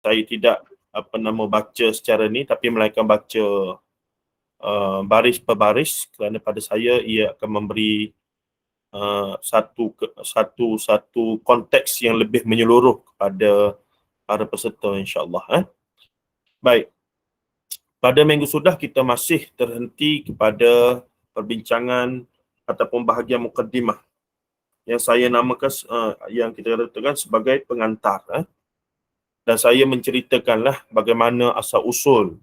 saya tidak baca secara ni, tapi melainkan baca baris per baris, kerana pada saya ia akan memberi satu konteks yang lebih menyeluruh kepada para peserta, insya-Allah. Baik. Pada minggu sudah kita masih terhenti kepada perbincangan ataupun bahagian mukaddimah yang saya namakan yang kita katakan sebagai pengantar. Dan saya menceritakanlah bagaimana asal usul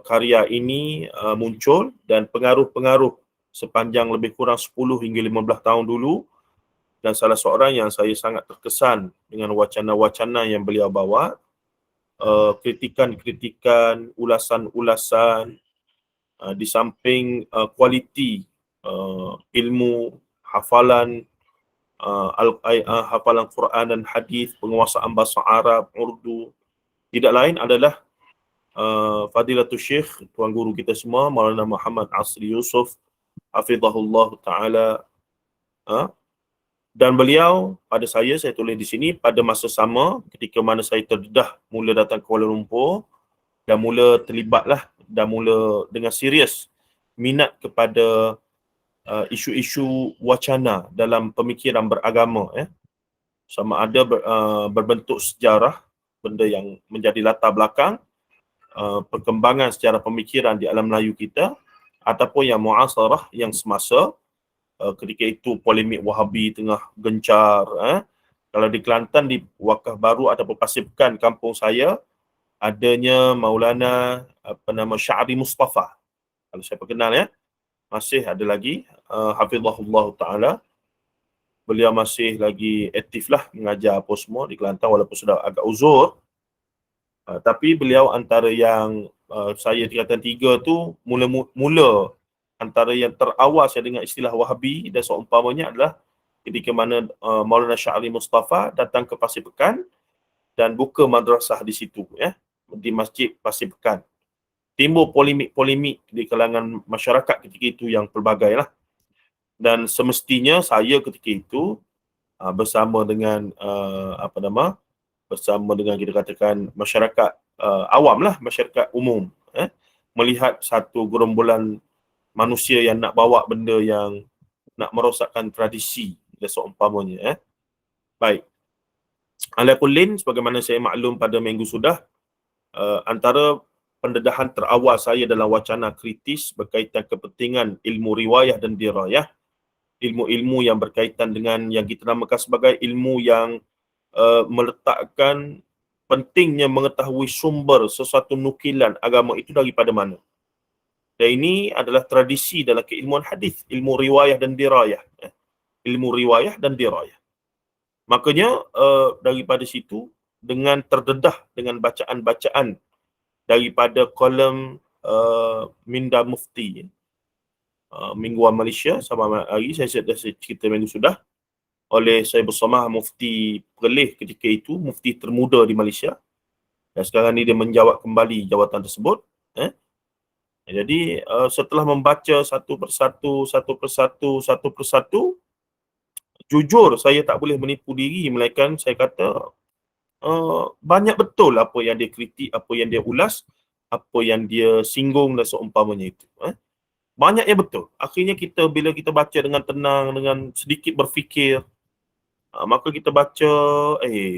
karya ini muncul dan pengaruh-pengaruh sepanjang lebih kurang 10 hingga 15 tahun dulu, dan salah seorang yang saya sangat terkesan dengan wacana-wacana yang beliau bawa, kritikan-kritikan, ulasan-ulasan, di samping kualiti ilmu, hafalan hafalan Quran dan hadis, penguasaan bahasa Arab, Urdu, tidak lain adalah Fadilatul Syekh, Tuan Guru kita semua, Maulana Muhammad Asri Yusof, Hafizahullah Ta'ala. Dan beliau, pada saya tulis di sini, pada masa sama ketika mana saya terdedah mula datang ke Kuala Lumpur dan mula terlibatlah dan mula dengan serius minat kepada isu-isu wacana dalam pemikiran beragama, sama ada berbentuk sejarah, benda yang menjadi latar belakang perkembangan secara pemikiran di alam Melayu kita, ataupun yang muasarah, yang semasa. Ketika itu polemik Wahabi tengah gencar. Kalau di Kelantan, di Wakaf Baru ataupun Pasir Pekan kampung saya, adanya Maulana Sya'ri Mustafa. Kalau saya perkenal, masih ada lagi, Hafizahullah Ta'ala. Beliau masih lagi aktif lah mengajar apa semua di Kelantan, walaupun sudah agak uzur. Tapi beliau antara yang saya tingkatan 3 tu, mula antara yang terawal saya dengan istilah Wahabi dan seumpamanya adalah ketika mana Maulana Sya'ri Mustafa datang ke Pasir Pekan dan buka madrasah di situ, di Masjid Pasir Pekan. Timbul polemik-polemik di kalangan masyarakat ketika itu yang pelbagai lah. Dan semestinya saya ketika itu bersama dengan bersama dengan kita katakan masyarakat awam lah, masyarakat umum, melihat satu gerombolan manusia yang nak bawa benda yang nak merosakkan tradisi dan seumpamanya. Baik. Ala kullin, sebagaimana saya maklum pada minggu sudah, antara pendedahan terawal saya dalam wacana kritis berkaitan kepentingan ilmu riwayah dan dirayah, ilmu-ilmu yang berkaitan dengan yang kita namakan sebagai ilmu yang meletakkan pentingnya mengetahui sumber sesuatu nukilan agama itu daripada mana. Dan ini adalah tradisi dalam keilmuan hadis, ilmu riwayah dan dirayah. Ilmu riwayah dan dirayah. Makanya daripada situ, dengan terdedah dengan bacaan-bacaan daripada kolom Minda Mufti, Mingguan Malaysia, sama hari saya cerita minggu sudah, oleh saya bersama Mufti Perlis ketika itu, Mufti termuda di Malaysia. Dan sekarang ni dia menjawab kembali jawatan tersebut. Jadi setelah membaca satu persatu, jujur saya tak boleh menipu diri, melainkan saya kata banyak betul apa yang dia kritik, apa yang dia ulas, apa yang dia singgung dan seumpamanya itu. Banyak yang betul. Akhirnya kita, bila kita baca dengan tenang, dengan sedikit berfikir, maka kita baca,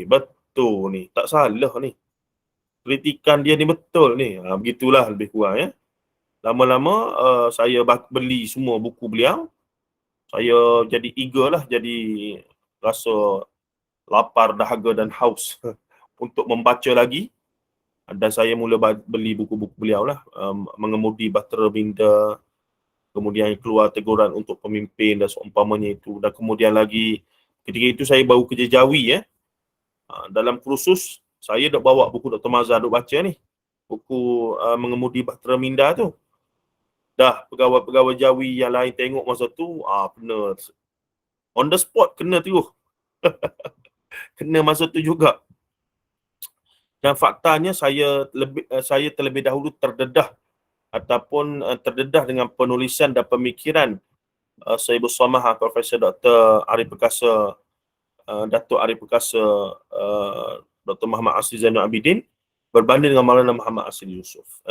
betul ni, tak salah ni. Kritikan dia ni betul ni. Begitulah lebih kurang, Lama-lama saya beli semua buku beliau. Saya jadi eager lah, jadi rasa lapar, dahaga dan haus untuk membaca lagi. Dan saya mula beli buku-buku beliau lah, Mengemudi Bahtera Minda, kemudian keluar teguran untuk pemimpin dan seumpamanya itu. Dan kemudian lagi, ketika itu saya baru kerja Jawi, dalam kursus saya dah bawa buku Dr. Mazhar duk baca ni, buku Mengemudi Bahtera Minda tu. Dah pegawai-pegawai Jawi yang lain tengok masa tu, kena on the spot, kena terus. Kena masa tu juga. Dan faktanya saya terlebih dahulu terdedah ataupun terdedah dengan penulisan dan pemikiran saya bersama Profesor Dr. Arif Perkasa, Datuk Arif Perkasa, Dr. Muhammad Asri Zainul Abidin berbanding dengan Maulana Muhammad Asri Yusof.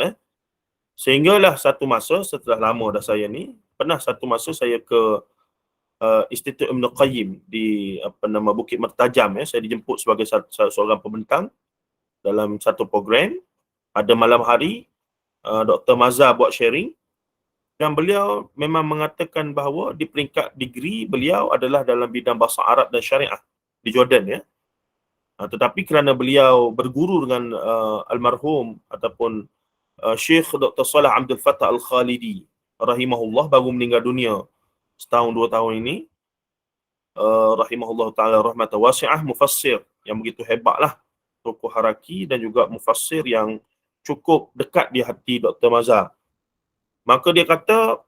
Sehinggalah satu masa, setelah lama dah saya ni, pernah satu masa saya ke Institut Ibn Qayyim di Bukit Mertajam. Saya dijemput sebagai seorang pembentang dalam satu program. Pada malam hari, Dr. Mazhar buat sharing dan beliau memang mengatakan bahawa di peringkat degree beliau adalah dalam bidang bahasa Arab dan syariah di Jordan. Tetapi kerana beliau berguru dengan almarhum ataupun Syekh Dr. Salah Abdul Fattah Al-Khalidi rahimahullah, baru meninggal dunia setahun 2 tahun ini, rahimahullah ta'ala rahmatan wasi'ah, mufassir yang begitu hebatlah, tokoh haraki dan juga mufassir yang cukup dekat di hati Dr. Mazhar. Maka dia kata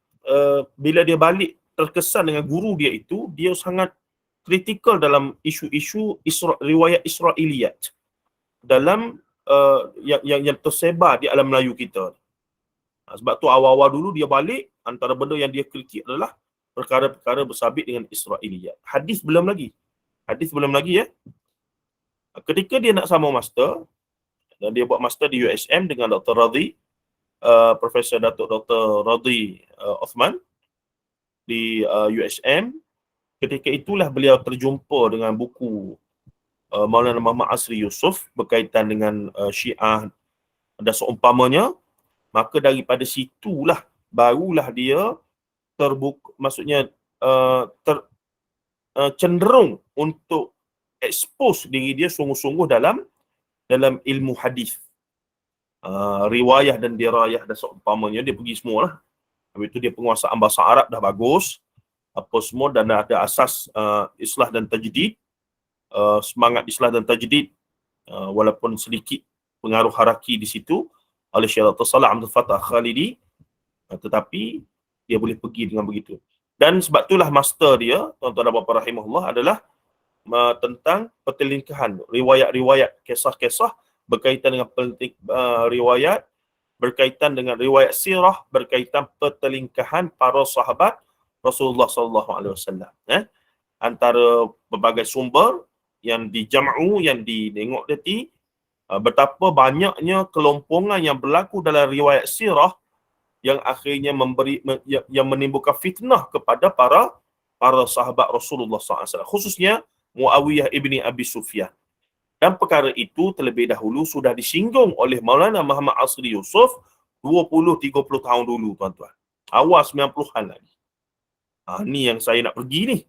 bila dia balik terkesan dengan guru dia itu, dia sangat kritikal dalam isu-isu riwayat Israiliyat dalam yang tersebar di alam Melayu kita. Sebab tu awal-awal dulu dia balik, antara benda yang dia kritik adalah perkara-perkara bersabit dengan Israiliyat. Hadis belum lagi ya. Ketika dia nak sambung master, dan dia buat master di USM dengan Dr. Radhi, Profesor Datuk Dr. Radhi Osman di USM. Ketika itulah beliau terjumpa dengan buku Maulana Muhammad Asri Yusof berkaitan dengan Syiah dan seumpamanya. Maka daripada situlah barulah dia cenderung untuk expose diri dia sungguh-sungguh dalam ilmu hadis, riwayah dan dirayah dan seumpamanya. Dia pergi semualah. Habis itu dia penguasaan bahasa Arab dah bagus, apa semua, dan ada asas islah dan tajdid, semangat islah dan tajdid, walaupun sedikit pengaruh haraki di situ oleh Syekh Dr. Salah Abdul Fattah Khalidi, tetapi dia boleh pergi dengan begitu. Dan sebab itulah master dia, tuan-tuan dan puan rahimahullah, adalah tentang pertelingkahan riwayat-riwayat, kisah-kisah berkaitan dengan riwayat, berkaitan dengan riwayat sirah, berkaitan pertelingkahan para sahabat Rasulullah SAW. Antara berbagai sumber yang dijam'u, yang ditengok deti, betapa banyaknya kelompongan yang berlaku dalam riwayat sirah yang akhirnya yang menimbulkan fitnah kepada para sahabat Rasulullah SAW, khususnya Muawiyah ibni Abi Sufyan. Dan perkara itu terlebih dahulu sudah disinggung oleh Maulana Muhammad Asri Yusof 20-30 tahun dulu, tuan-tuan. Awal 90-an lagi. Ni yang saya nak pergi ni.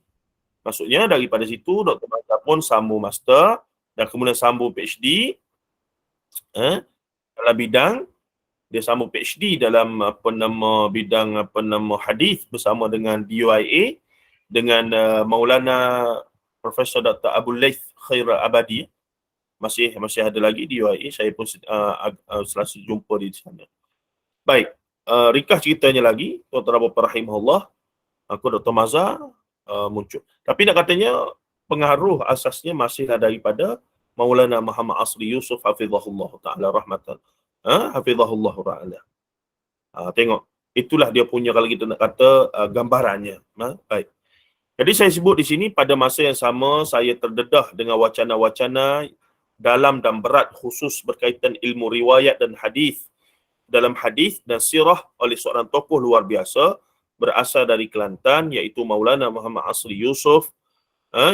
Maksudnya daripada situ Dr. Mazhar pun sambung master dan kemudian sambung PhD dalam bidang, dia sambung PhD dalam bidang hadis bersama dengan DUIA dengan Maulana Profesor Dr. Abu Laith Khairul Abadi. Masih ada lagi DUIA, saya pun selalu jumpa di sana. Baik, ringkas ceritanya lagi, tuan-tuan dan puan rahimahullah, aku Dr. Mazhar muncul. Tapi nak katanya pengaruh asasnya masihlah daripada Maulana Muhammad Asri Yusof hafizahullah ta'ala rahmatan. Hafizahullah ta'ala. Tengok, itulah dia punya, kalau kita nak kata gambarannya. Baik. Jadi saya sebut di sini, pada masa yang sama saya terdedah dengan wacana-wacana dalam dan berat khusus berkaitan ilmu riwayat dan hadis, dalam hadis dan sirah oleh seorang tokoh luar biasa berasal dari Kelantan, iaitu Maulana Muhammad Asri Yusof,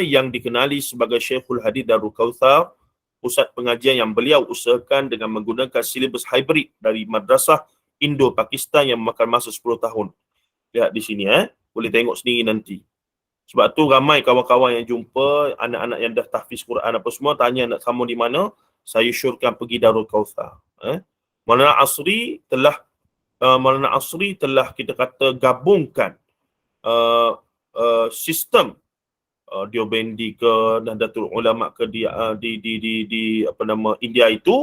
yang dikenali sebagai Syekhul Hadis Darul Kautsar, pusat pengajian yang beliau usahakan dengan menggunakan silibus hybrid dari Madrasah Indo-Pakistan yang memakan masa 10 tahun. Lihat di sini, boleh tengok sendiri nanti. Sebab tu ramai kawan-kawan yang jumpa, anak-anak yang dah tahfiz Quran apa semua, tanya nak sambung di mana, saya syorkan pergi Darul Kautsar. Maulana Asri telah kita kata gabungkan sistem Deobandi ke Nahdlatul Ulama ke di India itu,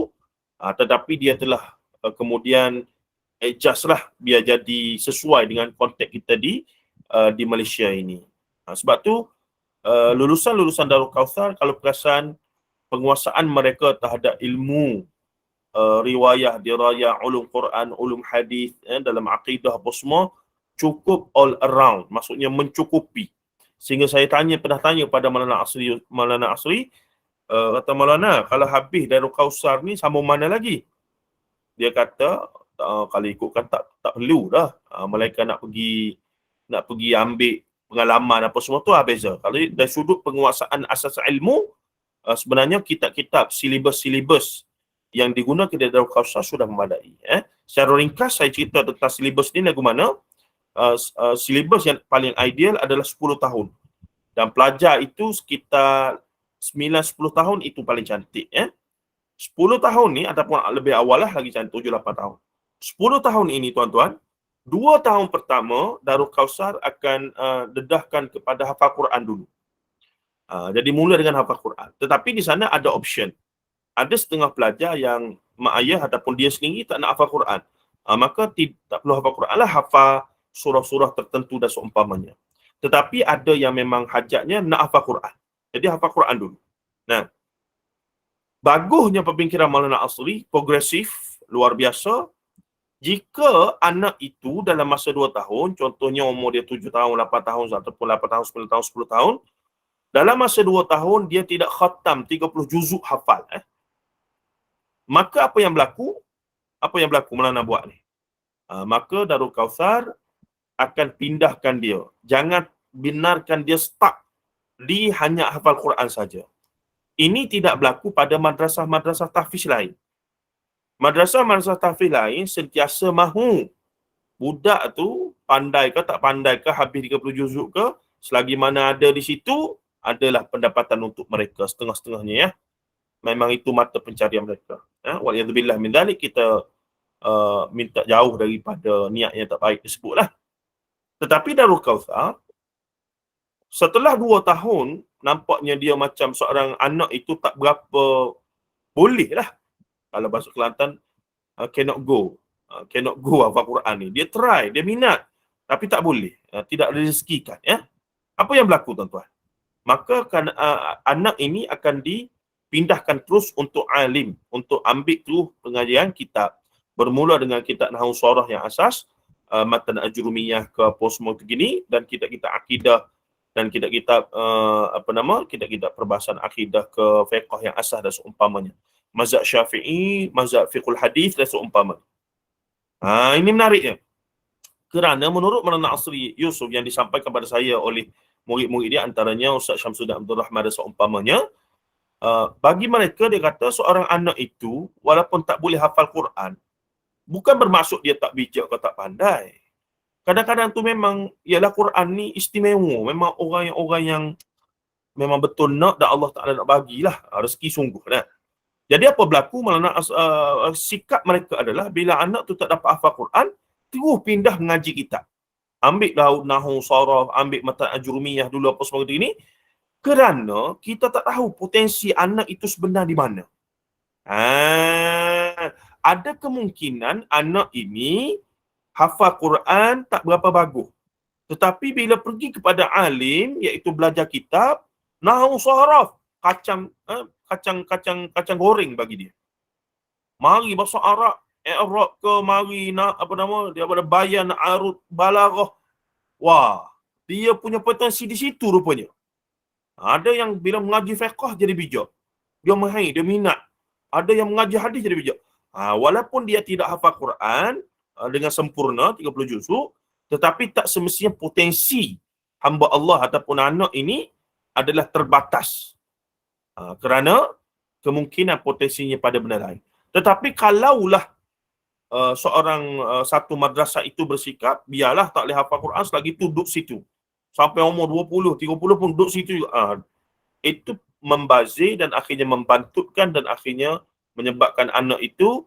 tetapi dia telah kemudian adjust lah biar jadi sesuai dengan konteks kita di Malaysia ini. Sebab tu lulusan-lulusan Darul Kautsar, kalau perasan penguasaan mereka terhadap ilmu riwayah, dirayah, ulum Quran, ulum hadis, dalam akidah apa semua, cukup all around, maksudnya mencukupi. Sehingga saya pernah tanya pada Maulana Asri, Kata Maulana, kalau habis Darul Kausar ni sambung mana lagi? Dia kata, kalau ikutkan tak perlu dah. Mereka nak pergi ambil pengalaman apa semua tu beza. Kalau dari sudut penguasaan asas ilmu, sebenarnya kitab-kitab silibus yang digunakan di Darul Kausar sudah memadai. Secara ringkas saya cerita tentang silibus ni lagu mana. Silibus yang paling ideal adalah 10 tahun. Dan pelajar itu sekitar 9-10 tahun itu paling cantik. 10 tahun ni ataupun lebih awal lah lagi cantik, 7-8 tahun. 10 tahun ini tuan-tuan, 2 tahun pertama Darul Kausar akan dedahkan kepada hafal Quran dulu. Jadi mula dengan hafal Quran. Tetapi di sana ada option. Ada setengah pelajar yang mak ayah ataupun dia sendiri tak nak hafal Quran. Maka tak perlu hafal Quran lah, hafal surah-surah tertentu dan seumpamanya. Tetapi ada yang memang hajatnya nak hafal Quran. Jadi hafal Quran dulu. Nah, bagusnya pemikiran Maulana Asri, progresif, luar biasa. Jika anak itu dalam masa 2 tahun, contohnya umur dia 7 tahun, 8 tahun, ataupun 8 tahun, 9 tahun, 10 tahun, dalam masa 2 tahun dia tidak khatam 30 juzuk hafal. Maka apa yang berlaku? Apa yang berlaku Maulana buat ni? Maka Darul Kausar akan pindahkan dia. Jangan benarkan dia stuck di hanya hafal Quran saja. Ini tidak berlaku pada madrasah-madrasah tahfiz lain. Madrasah-madrasah tahfiz lain sentiasa mahu budak tu pandai ke tak pandai ke, habis 30 juzuk ke, selagi mana ada di situ adalah pendapatan untuk mereka setengah-setengahnya ya. Memang itu mata pencarian mereka. Waliyadzubillah min dzalik, kita minta jauh daripada niat yang tak baik tersebutlah. Tetapi Darul Kausar setelah 2 tahun nampaknya dia macam seorang anak itu tak berapa boleh lah. Kalau bahasa Kelantan, cannot go hafal Quran ni. Dia try, dia minat, tapi tak boleh. Tidak direzekikan ya. Apa yang berlaku tuan-tuan? Maka anak ini akan dipindahkan terus untuk alim, untuk ambil terus pengajian kitab. Bermula dengan kitab Nahwu Sharah yang asas, Matan Ajrumiyah ke apa semua begini, dan kitab-kitab akidah dan kitab-kitab kitab-kitab perbahasan akidah ke fiqh yang asas dan seumpamanya. Mazhab Syafi'i, mazhab fiqhul hadis dan seumpamanya. Ini menariknya. Kerana menurut Maulana Asri Yusuf yang disampaikan kepada saya oleh murid-murid dia, antaranya Ustaz Syamsuddin Abdul Rahman dan seumpamanya, bagi mereka dia kata seorang anak itu walaupun tak boleh hafal Quran, bukan bermaksud dia tak bijak atau tak pandai. Kadang-kadang tu memang, ialah Quran ni istimewa. Memang orang yang memang betul nak dan Allah Ta'ala nak bagilah rezeki sungguh. Jadi apa berlaku? Maulana sikap mereka adalah bila anak tu tak dapat hafal Quran, terus pindah mengaji kitab. Ambil Nahwu Sharah, ambil Matan Ajrumiyah dulu apa semua ini, kerana kita tak tahu potensi anak itu sebenar di mana. Ada kemungkinan anak ini hafal Quran tak berapa bagus. Tetapi bila pergi kepada alim, iaitu belajar kitab, Nahwu Sharaf, kacang goreng bagi dia. Mari bahasa Arab, i'rab ke, mari dia pada bayan, arud, balaghah. Wah, dia punya potensi di situ rupanya. Ada yang bila mengaji fiqh jadi bijak. Dia mahir, dia minat. Ada yang mengaji hadis jadi bijak. Walaupun dia tidak hafal Quran dengan sempurna 30 juzuk, tetapi tak semestinya potensi hamba Allah ataupun anak ini adalah terbatas. Kerana kemungkinan potensinya pada benda lain. Tetapi kalaulah seorang satu madrasah itu bersikap, biarlah tak boleh hafal Quran selagi itu duduk situ. Sampai umur 20, 30 pun duduk situ. Itu membazir dan akhirnya membantutkan dan akhirnya menyebabkan anak itu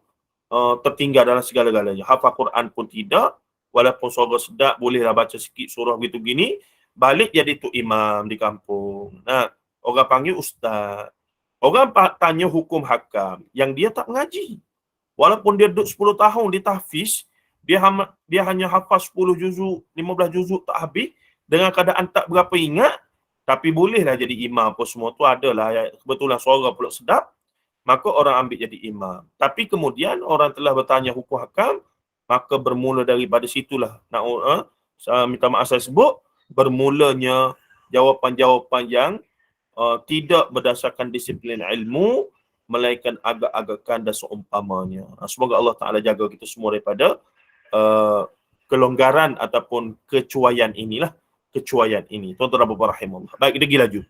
tertinggal dalam segala-galanya. Hafal Quran pun tidak, walaupun suara sedap, bolehlah baca sikit surah gitu gini, balik jadi tok imam di kampung. Orang panggil ustaz. Orang tanya hukum hakam yang dia tak mengaji. Walaupun dia duduk 10 tahun di tahfiz, dia hanya hafal 10 juzuk, 15 juzuk tak habis, dengan keadaan tak berapa ingat, tapi bolehlah jadi imam apa semua tu adalah. Kebetulan suara pula sedap, maka orang ambil jadi imam. Tapi kemudian orang telah bertanya hukum hakam, maka bermula daripada situlah, minta maaf saya sebut, bermulanya jawapan-jawapan yang tidak berdasarkan disiplin ilmu, melainkan agak-agakan dan seumpamanya. Semoga Allah Ta'ala jaga kita semua daripada kelonggaran ataupun kecuaian inilah. Kecuaian ini. Tuan-tuan dan puan-puan rahimahullah. Baik, kita pergi laju.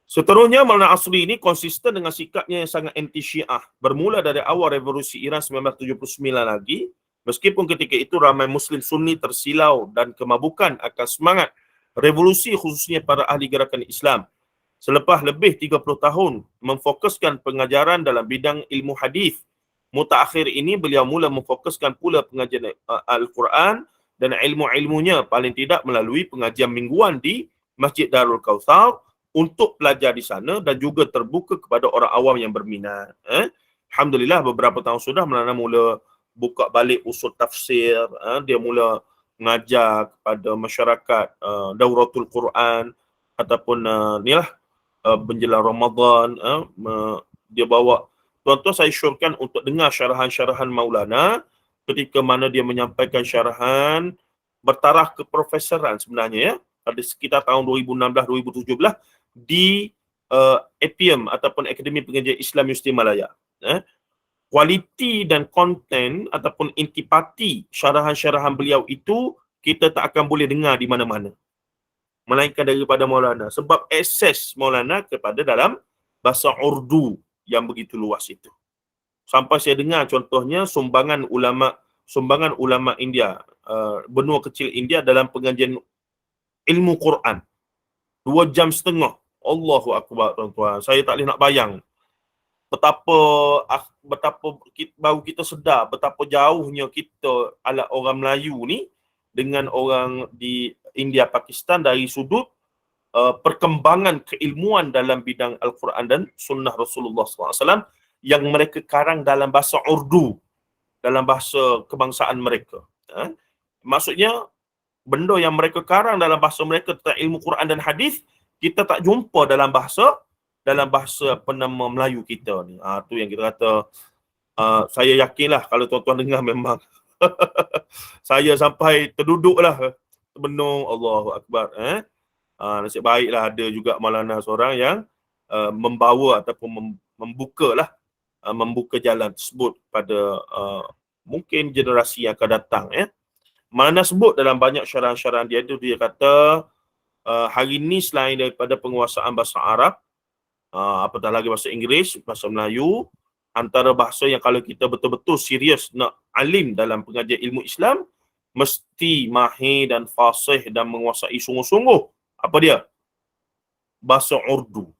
Seterusnya, Maulana Asri ini konsisten dengan sikapnya yang sangat anti-Syiah. Bermula dari awal revolusi Iran 1979 lagi, meskipun ketika itu ramai Muslim Sunni tersilau dan kemabukan akan semangat revolusi khususnya para ahli gerakan Islam. Selepas lebih 30 tahun memfokuskan pengajaran dalam bidang ilmu hadis, mutaakhir ini beliau mula memfokuskan pula pengajian Al-Quran dan ilmu-ilmunya paling tidak melalui pengajian mingguan di Masjid Darul Kautsar untuk pelajar di sana dan juga terbuka kepada orang awam yang berminat. Alhamdulillah beberapa tahun sudah Maulana mula buka balik usul tafsir, dia mula mengajar kepada masyarakat Dauratul Quran ataupun menjelang Ramadan, dia bawa tuan-tuan saya syorkan untuk dengar syarahan-syarahan Maulana ketika mana dia menyampaikan syarahan bertaraf keprofesoran sebenarnya ya, pada sekitar tahun 2016-2017 di APM ataupun Akademi Pengajian Islam Universiti Malaya. Kualiti dan konten ataupun intipati syarahan-syarahan beliau itu kita tak akan boleh dengar di mana-mana, melainkan daripada Maulana, sebab akses Maulana kepada dalam bahasa Urdu yang begitu luas itu. Sampai saya dengar contohnya sumbangan ulama India, benua kecil India dalam pengajian ilmu Quran 2 jam setengah. Allahu Akbar tuan-tuan. Saya tak boleh nak bayang betapa baru kita sedar betapa jauhnya kita ala orang Melayu ni dengan orang di India, Pakistan dari sudut perkembangan keilmuan dalam bidang Al-Quran dan Sunnah Rasulullah SAW yang mereka karang dalam bahasa Urdu, dalam bahasa kebangsaan mereka. Maksudnya benda yang mereka karang dalam bahasa mereka tentang ilmu Quran dan hadis kita tak jumpa dalam bahasa penama Melayu kita ni. Tu yang kita kata, saya yakinlah kalau tuan-tuan dengar memang saya sampai terduduklah terbenung. Allahu Akbar. Nasib baiklah ada juga Maulana seorang yang membawa ataupun membuka jalan tersebut pada mungkin generasi yang akan datang ya. Maulana sebut dalam banyak syarahan-syarahan dia itu, dia kata hari ini selain daripada penguasaan bahasa Arab, apatah lagi bahasa Inggeris, bahasa Melayu, antara bahasa yang kalau kita betul-betul serius nak alim dalam pengajian ilmu Islam, mesti mahir dan fasih dan menguasai sungguh-sungguh. Apa dia? Bahasa Urdu.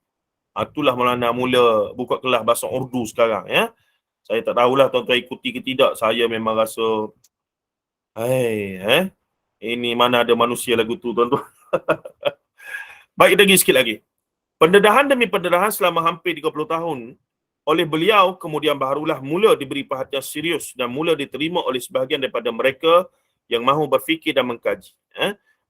Itulah Maulana mula buka kelas bahasa Urdu sekarang ya. Saya tak tahulah tuan-tuan ikuti ke tidak. Saya memang rasa ini mana ada manusia lagu tu tuan-tuan. Baik, lagi sikit lagi. Pendedahan demi pendedahan selama hampir 30 tahun oleh beliau kemudian barulah mula diberi perhatian serius dan mula diterima oleh sebahagian daripada mereka yang mahu berfikir dan mengkaji.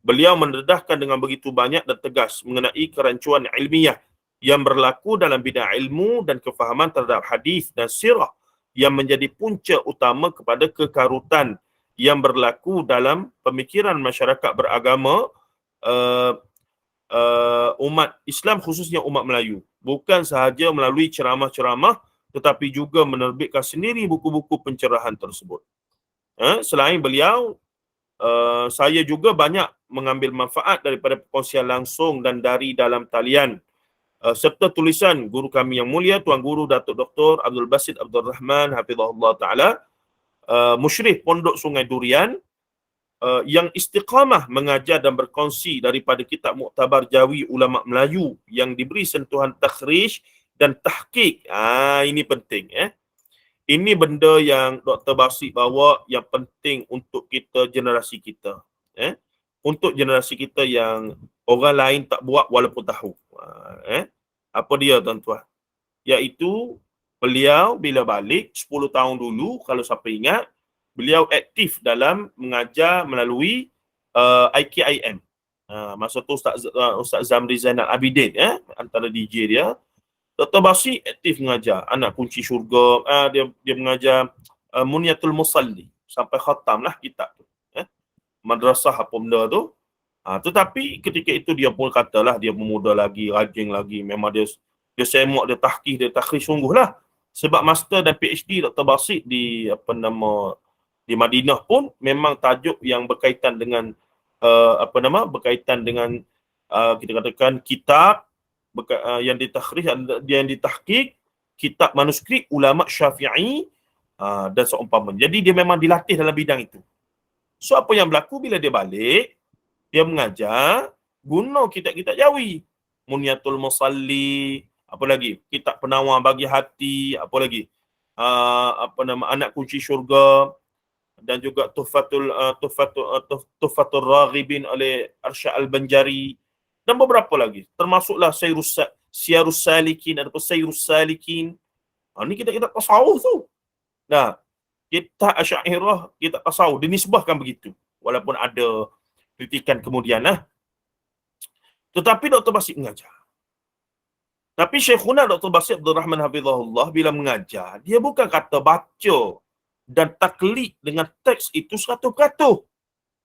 Beliau mendedahkan dengan begitu banyak dan tegas mengenai kerancuan ilmiah yang berlaku dalam bidang ilmu dan kefahaman terhadap hadis dan sirah yang menjadi punca utama kepada kekarutan yang berlaku dalam pemikiran masyarakat beragama umat Islam, khususnya umat Melayu. Bukan sahaja melalui ceramah-ceramah tetapi juga menerbitkan sendiri buku-buku pencerahan tersebut. Selain beliau, saya juga banyak mengambil manfaat daripada perkongsian langsung dan dari dalam talian serta tulisan guru kami yang mulia Tuan Guru Datuk Dr. Abdul Basit Abdul Rahman hafizahullah taala, musyrif Pondok Sungai Durian, yang istiqamah mengajar dan berkongsi daripada kitab Muktabar Jawi Ulama Melayu yang diberi sentuhan takhrij dan tahqiq. Ini penting Ini benda yang Dr. Basit bawa yang penting untuk kita, generasi kita. Untuk generasi kita yang orang lain tak buat walaupun tahu. Apa dia tuan-tuan? Iaitu beliau bila balik 10 tahun dulu, kalau siapa ingat, beliau aktif dalam mengajar melalui IKIM. Masa tu Ustaz Zamri Zainal Abidin antara DJ dia. Dr. Basit aktif mengajar Anak Kunci Syurga, dia mengajar Muniyatul Musalli sampai khatam lah kitab tu. Madrasah apa benda tu. Tetapi ketika itu dia pun katalah dia pemuda lagi, rajin lagi, memang dia semak, dia tahqiq, dia takhrij sungguhlah. Sebab master dan PhD Dr. Basit di di Madinah pun memang tajuk yang berkaitan dengan berkaitan dengan kita katakan kitab yang ditakhrij, yang ditahqiq, kitab manuskrip ulama Syafi'i dan seumpamanya. Jadi dia memang dilatih dalam bidang itu. So apa yang berlaku bila dia balik, dia mengajar guna kitab-kitab Jawi. Munyatul Musalli, apa lagi? Kitab Penawar Bagi Hati, apa lagi? Anak Kunci Syurga, dan juga Tuhfatul Raghibin oleh Arsyad Al-Banjari, dan beberapa lagi. Termasuklah Siyarus Salikin ataupun Sayrus Salikin. Ini kitab-kitab tasawuf tu. Nah, kitab Asy'ariyah, kitab tasawuf dinisbahkan begitu. Walaupun ada kritikan kemudian Tetapi Dr. Basit mengajar. Tapi Syekhuna Dr. Basit Abdul Rahman Hafizahullah bila mengajar, dia bukan kata baca dan taklid dengan teks itu 100%.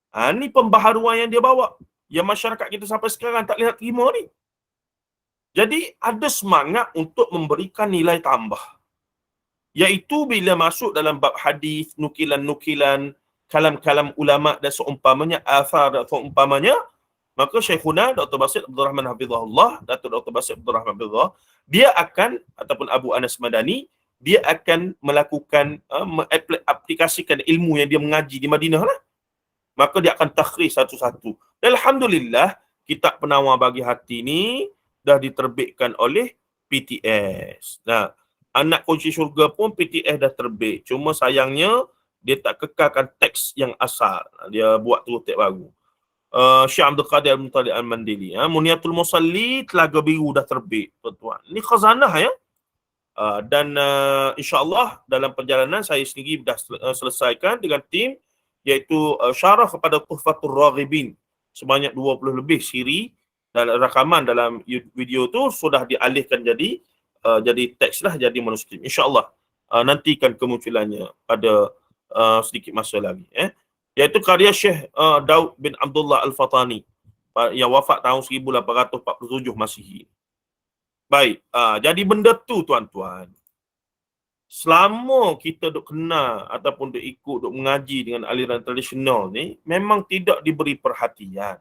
Ini pembaharuan yang dia bawa, yang masyarakat kita sampai sekarang tak lihat terima ni. Jadi ada semangat untuk memberikan nilai tambah, iaitu bila masuk dalam bab hadis, nukilan-nukilan, kalam-kalam ulama dan seumpamanya, athar dan seumpamanya, maka Syekhuna Dr. Basit Abdul Rahman Hafizahullah, Datuk Dr. Basit Abdul Rahman Hafizahullah, dia akan, ataupun Abu Anas Madani, dia akan melakukan, mengaplikasikan ilmu yang dia mengaji di Madinah lah. Maka dia akan takhrij satu-satu. Dan Alhamdulillah, kitab Penawar Bagi Hati ni dah diterbitkan oleh PTS. Nah, Anak Kunci Syurga pun PTS dah terbit. Cuma sayangnya, dia tak kekalkan teks yang asal. Dia buat terus teks baru. Syekh Abdul Qadir Al-Muttalib Al-Mandili. Munyatul Musalli, Telaga Biru dah terbit, tuan-tuan. Ini khazanah ya. Dan insya-Allah dalam perjalanan saya sendiri dah selesaikan dengan tim, iaitu syarah kepada Tuhfatul Raghibin. Sebanyak 20 lebih siri dan rakaman dalam video tu sudah dialihkan jadi teks lah, jadi manuskrip. InsyaAllah nantikan kemunculannya pada sedikit masa lagi. Iaitu karya Syekh Daud bin Abdullah Al-Fatani yang wafat tahun 1847 Masihi. Baik, jadi benda tu tuan-tuan, selama kita duk kenal ataupun duk ikut, duk mengaji dengan aliran tradisional ni, memang tidak diberi perhatian.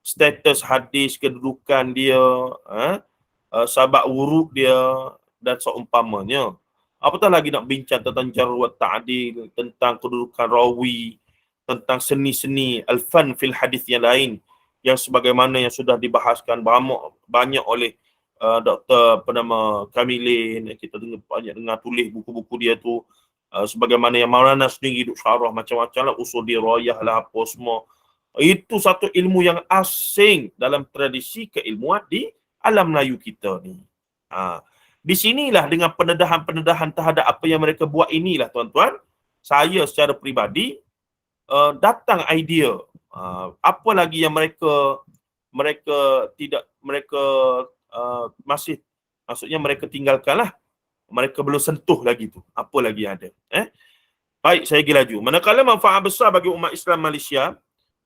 Status hadis, kedudukan dia, sabak wurud dia dan seumpamanya. Apatah lagi nak bincang tentang jarh wa ta'dil, tentang kedudukan rawi, tentang seni-seni al-fan fil hadis yang lain, yang sebagaimana yang sudah dibahaskan banyak oleh Dr. Kamilin. Kita banyak dengar tulis buku-buku dia tu, sebagaimana yang Maulana sendiri duk syarah macam-macam lah, usul dirayah lah, apa semua. Itu satu ilmu yang asing dalam tradisi keilmuan di alam Melayu kita ni. Di sinilah dengan pendedahan-pendedahan terhadap apa yang mereka buat inilah tuan-tuan, saya secara peribadi datang idea apa lagi yang mereka masih, maksudnya mereka tinggalkanlah, mereka belum sentuh lagi tu, apa lagi yang ada. Baik, saya pergi laju. Manakala manfaat besar bagi umat Islam Malaysia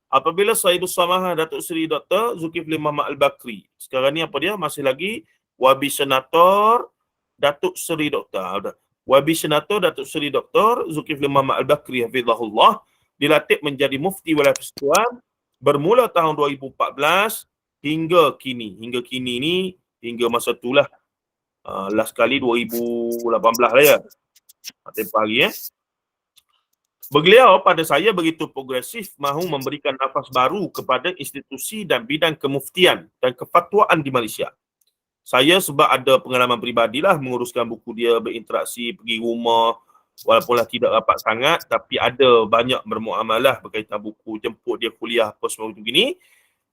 apabila Sahibus Samahah Datuk Seri Dr. Zulkifli Muhammad Al-Bakri, sekarang ni apa dia, masih lagi Wabi Senator Datuk Seri Dr. Wabi Senator Datuk Seri Dr. Zulkifli Muhammad Al-Bakri hafizahullah, dilatih menjadi mufti wilayah Persekutuan bermula tahun 2014 hingga kini ni, hingga masa itulah last kali 2018 lah ya, tempoh hari Beliau pada saya begitu progresif, mahu memberikan nafas baru kepada institusi dan bidang kemuftian dan kefatwaan di Malaysia. Saya sebab ada pengalaman peribadilah menguruskan buku dia, berinteraksi, pergi rumah, walaupunlah tidak rapat sangat, tapi ada banyak bermuamalah berkaitan buku, jemput dia kuliah apa semua begini.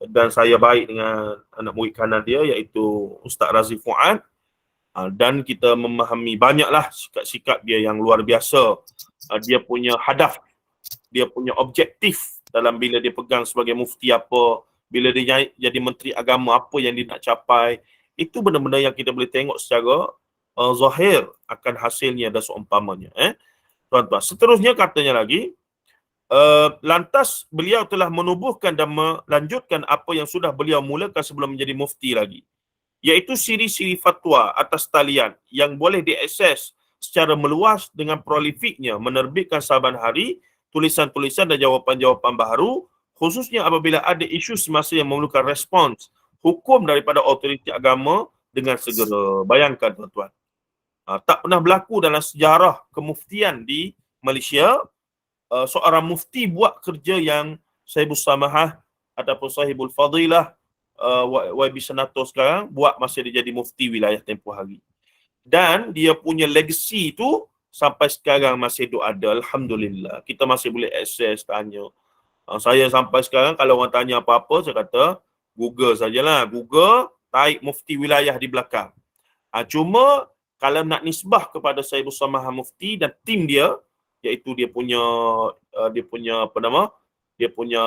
Dan saya baik dengan anak murid kanan dia, iaitu Ustaz Razi Fuad. Dan kita memahami banyaklah sikap-sikap dia yang luar biasa. Dia punya hadaf, dia punya objektif dalam bila dia pegang sebagai mufti apa, bila dia jadi menteri agama apa yang dia nak capai. Itu benda-benda yang kita boleh tengok secara zahir akan hasilnya dan seumpamanya. Tuan-tuan, seterusnya katanya lagi, Lantas beliau telah menubuhkan dan melanjutkan apa yang sudah beliau mulakan sebelum menjadi mufti lagi, iaitu siri-siri fatwa atas talian yang boleh diakses secara meluas dengan prolifiknya menerbitkan saban hari tulisan-tulisan dan jawapan-jawapan baharu, khususnya apabila ada isu semasa yang memerlukan respons hukum daripada autoriti agama dengan segera. Bayangkan tuan-tuan, tak pernah berlaku dalam sejarah kemuftian di Malaysia seorang mufti buat kerja yang Sahibus Samahah ataupun Sahibul Fadilah YB Senator sekarang buat masa dia jadi mufti wilayah tempoh hari. Dan dia punya legacy tu sampai sekarang masih ada. Alhamdulillah. Kita masih boleh akses, tanya. Saya sampai sekarang kalau orang tanya apa-apa, saya kata Google sajalah. Google, tarik mufti wilayah di belakang. Cuma kalau nak nisbah kepada Sahibus Samahah Mufti dan tim dia, iaitu dia punya apa nama? Dia punya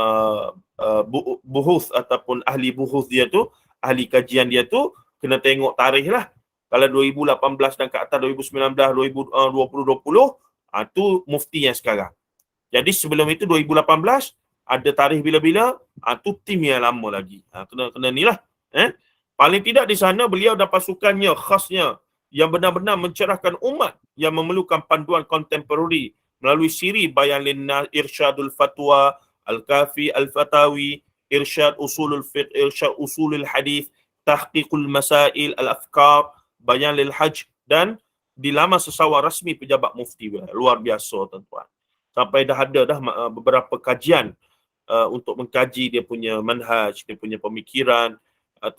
buhus ataupun ahli buhus dia tu, ahli kajian dia tu, kena tengok tarikh lah. Kalau 2018 dan ke atas 2019, 2020, tu mufti yang sekarang. Jadi sebelum itu 2018, ada tarikh bila-bila, tu tim yang lama lagi. Kena ni lah. Paling tidak di sana beliau dan pasukannya khasnya yang benar-benar mencerahkan umat yang memerlukan panduan kontemporari melalui siri Bayan Linnas, Irsyadul Fatwa, Al-Kafi, Al-Fatawi, Irsyad Usulul Fiqh, Irsyad Usulul Hadith, Tahqiqul Masail, Al-Afkar, Bayan Lil Hajj, dan di laman sesawar rasmi pejabat mufti. Luar biasa tuan-tuan. Sampai dah ada beberapa kajian untuk mengkaji dia punya manhaj, dia punya pemikiran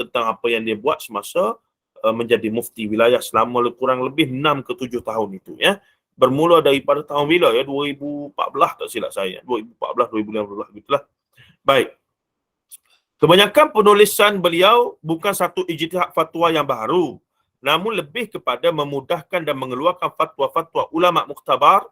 tentang apa yang dia buat semasa menjadi mufti wilayah selama kurang lebih 6 ke 7 tahun itu, ya. Bermula daripada tahun bila, ya, 2014 tak silap saya, 2014 2015 gitulah. Baik. Kebanyakan penulisan beliau bukan satu ijtihad fatwa yang baru, namun lebih kepada memudahkan dan mengeluarkan fatwa-fatwa ulama muktabar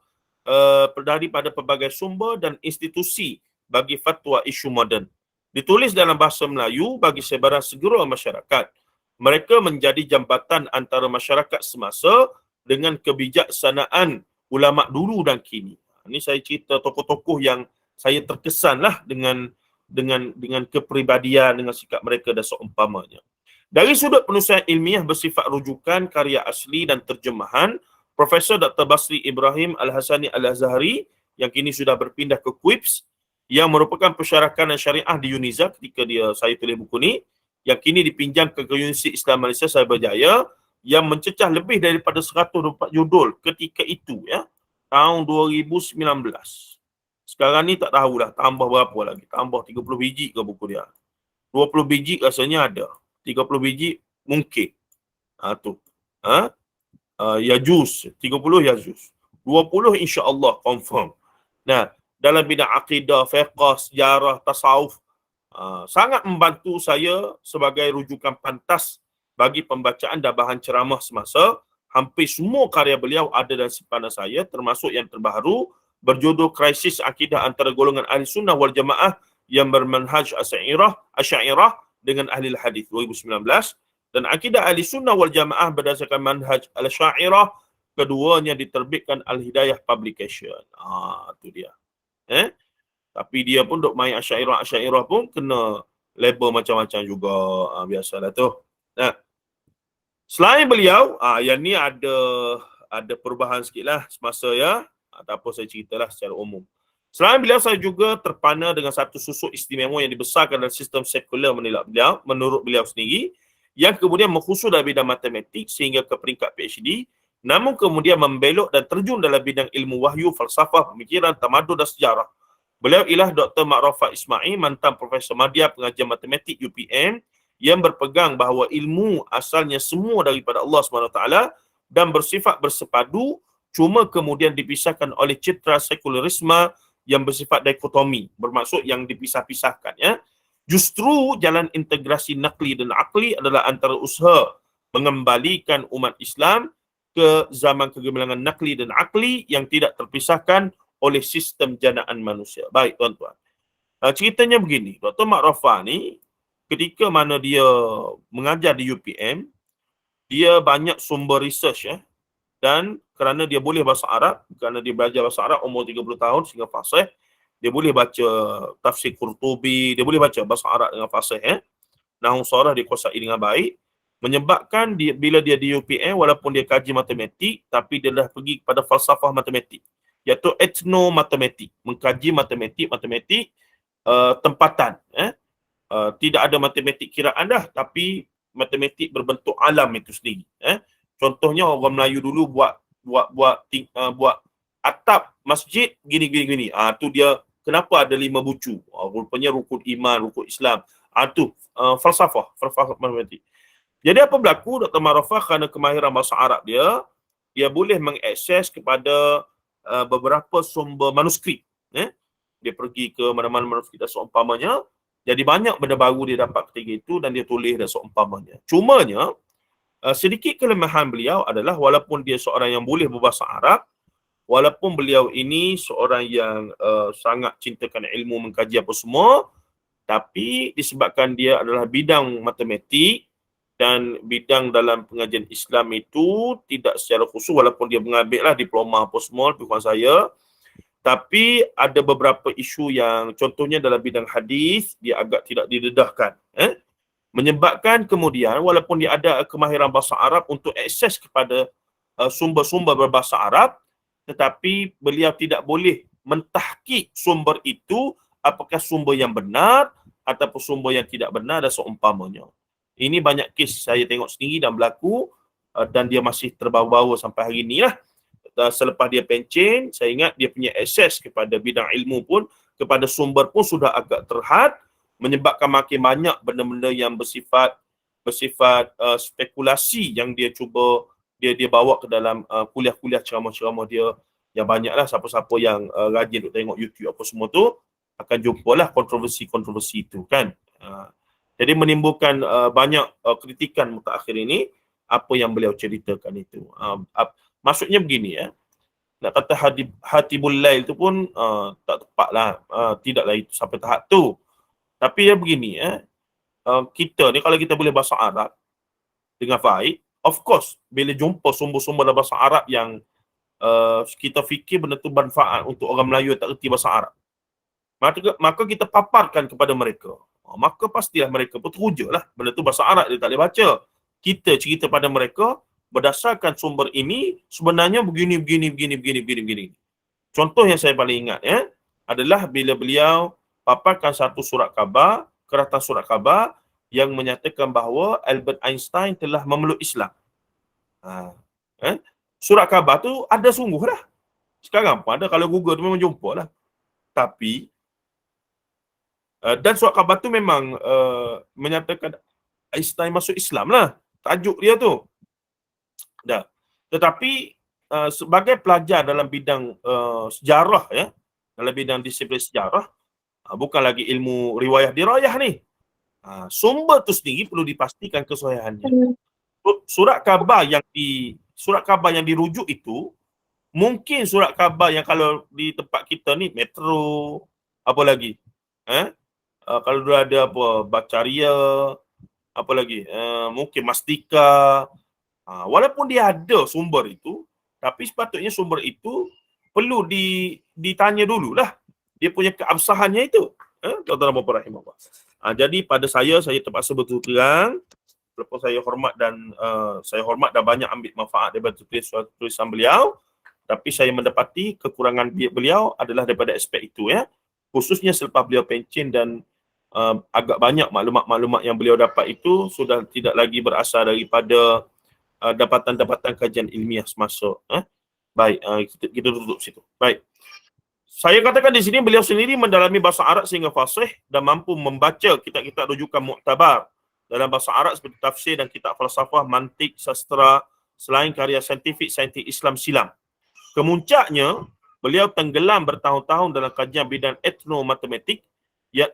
daripada pelbagai sumber dan institusi bagi fatwa isu moden. Ditulis dalam bahasa Melayu bagi sebaran segera masyarakat. Mereka menjadi jambatan antara masyarakat semasa dengan kebijaksanaan ulama dulu dan kini. Ini saya cerita tokoh-tokoh yang saya terkesan lah dengan kepribadian, dengan sikap mereka dan seumpamanya. Dari sudut penulisan ilmiah bersifat rujukan, karya asli dan terjemahan, Profesor Dr. Basri Ibrahim Al-Hasani Al-Azhari yang kini sudah berpindah ke QUIPS, yang merupakan pensyarakan syariah di UNIZA ketika saya tulis buku ni, yang kini dipinjam ke Universiti Islam Malaysia Cyberjaya, yang mencecah lebih daripada 124 judul ketika itu, ya, tahun 2019. Sekarang ni tak tahulah tambah berapa lagi, tambah 30 biji ke buku dia. 20 biji rasanya ada, 30 biji mungkin. Yajuz, 30 Yajuz. 20 insya-Allah confirm. Nah, dalam bidang akidah, fiqh, sejarah, tasawuf, sangat membantu saya sebagai rujukan pantas bagi pembacaan dan bahan ceramah semasa. Hampir semua karya beliau ada dalam simpanan saya, termasuk yang terbaru berjudul Krisis Akidah Antara Golongan Ahli Sunnah wal Jamaah yang bermanhaj Asy'ariyah dengan Ahli Hadis 2019, dan Akidah Ahli Sunnah wal Jamaah berdasarkan manhaj Al-Asy'ariyah, keduanya diterbitkan Al-Hidayah Publication. Itu dia. Tapi dia pun duk main Asy'ariyah pun kena label macam-macam juga, biasalah tu. Nah, selain beliau, yang ni ada perubahan sikitlah semasa, ya. Tak apa, saya ceritalah secara umum. Selain beliau, saya juga terpana dengan satu susuk istimewa yang dibesarkan dalam sistem sekular menurut beliau sendiri, yang kemudian mengkhusus dalam bidang matematik sehingga ke peringkat PhD, namun kemudian membelok dan terjun dalam bidang ilmu wahyu, falsafah, pemikiran, tamadun dan sejarah. Beliau ialah Dr. Ma'rafah Ismail, mantan Profesor Madya Pengajian Matematik UPM, yang berpegang bahawa ilmu asalnya semua daripada Allah SWT dan bersifat bersepadu, cuma kemudian dipisahkan oleh citra sekularisme yang bersifat dikotomi, bermaksud yang dipisah-pisahkan, ya. Justru jalan integrasi nakli dan akli adalah antara usaha mengembalikan umat Islam ke zaman kegemilangan nakli dan akli yang tidak terpisahkan oleh sistem janaan manusia. Baik tuan-tuan, ceritanya begini. Dr. Ma'rafah ni ketika mana dia mengajar di UPM, dia banyak sumber research, ya. Dan kerana dia boleh bahasa Arab, kerana dia belajar bahasa Arab umur 30 tahun sehingga fasih, dia boleh baca tafsir Qurtubi, dia boleh baca bahasa Arab dengan fasih, nahwu sarah dia kuasai dengan baik, menyebabkan dia, bila dia di UPM walaupun dia kaji matematik tapi dia dah pergi kepada falsafah matematik, iaitu etnomatematik, mengkaji matematik tempatan, tidak ada matematik kiraan dah, tapi matematik berbentuk alam itu sendiri. Contohnya orang Melayu dulu buat atap masjid gini. Tu dia kenapa ada 5 bucu? Rupanya rukun iman, rukun Islam. Tu falsafah matematik. Jadi apa berlaku? Dr. Marafah kerana kemahiran bahasa Arab dia boleh mengakses kepada beberapa sumber manuskrip. Dia pergi ke mana-mana manuskrip dan seumpamanya. Jadi banyak benda baru dia dapat ketika itu dan dia tulis dan seumpamanya. Cumanya sedikit kelemahan beliau adalah walaupun dia seorang yang boleh berbahasa Arab, walaupun beliau ini seorang yang sangat cintakan ilmu, mengkaji apa semua, tapi disebabkan dia adalah bidang matematik dan bidang dalam pengajian Islam itu tidak secara khusus, walaupun dia mengambil lah diploma apa semua lebih kurang saya, tapi ada beberapa isu yang contohnya dalam bidang hadis dia agak tidak didedahkan, menyebabkan kemudian walaupun dia ada kemahiran bahasa Arab untuk akses kepada sumber-sumber berbahasa Arab, tetapi beliau tidak boleh mentahqiq sumber itu apakah sumber yang benar ataupun sumber yang tidak benar dan seumpamanya. Ini banyak kes saya tengok sendiri dan berlaku dan dia masih terbawa-bawa sampai hari ini lah. Selepas dia pencen, saya ingat dia punya akses kepada bidang ilmu pun, kepada sumber pun sudah agak terhad, menyebabkan makin banyak benda-benda yang bersifat spekulasi yang dia cuba dia bawa ke dalam kuliah-kuliah ceramah-ceramah dia yang banyaklah. Siapa-siapa yang rajin untuk tengok YouTube apa semua tu akan jumpalah kontroversi-kontroversi itu kan. Jadi menimbulkan banyak kritikan mutakhir ini apa yang beliau ceritakan itu. Maksudnya begini nak kata Hatibul Lail tu pun tak tepatlah, tidaklah itu sampai tahap tu. Tapi dia begini kita ni kalau kita boleh bahasa Arab dengan baik, of course bila jumpa sumber-sumber dalam bahasa Arab yang kita fikir benda tu manfaat untuk orang Melayu yang tak reti bahasa Arab, maka kita paparkan kepada mereka. Maka pastilah mereka pun teruja lah benda tu bahasa Arab dia tak boleh baca. Kita cerita pada mereka berdasarkan sumber ini sebenarnya begini. Contoh yang saya paling ingat adalah bila beliau paparkan satu surat khabar, kertas surat khabar yang menyatakan bahawa Albert Einstein telah memeluk Islam. Surat khabar tu ada sungguh lah. Sekarang pun ada, kalau Google tu memang jumpa lah. Tapi dan surat khabar tu memang menyatakan Einstein masuk Islam lah. Tajuk dia tu. Dah. Tetapi sebagai pelajar dalam bidang sejarah dalam bidang disiplin sejarah, bukan lagi ilmu riwayah dirayah ni. Sumber tu sendiri perlu dipastikan kesahihannya. Surat khabar yang dirujuk itu mungkin surat khabar yang kalau di tempat kita ni Metro, apa lagi? Kalau dulu ada apa Bacaria, apa lagi? Mungkin Mastika. Walaupun dia ada sumber itu, tapi sepatutnya sumber itu perlu ditanya dululah dia punya keabsahannya itu. Tuan-tuan dan puan-puan rahimahullah. Jadi pada saya terpaksa berterus terang, walaupun saya hormat dan banyak ambil manfaat daripada tulisan beliau, tapi saya mendapati kekurangan beliau adalah daripada aspek itu khususnya selepas beliau pencen dan agak banyak maklumat-maklumat yang beliau dapat itu sudah tidak lagi berasal daripada dapatan-dapatan kajian ilmiah semasa. Baik, kita tutup situ. Baik. Saya katakan di sini beliau sendiri mendalami bahasa Arab sehingga fasih dan mampu membaca kitab-kitab rujukan muktabar dalam bahasa Arab seperti tafsir dan kitab falsafah, mantik, sastra, selain karya saintifik Islam silam. Kemuncaknya, beliau tenggelam bertahun-tahun dalam kajian bidang etnomatematik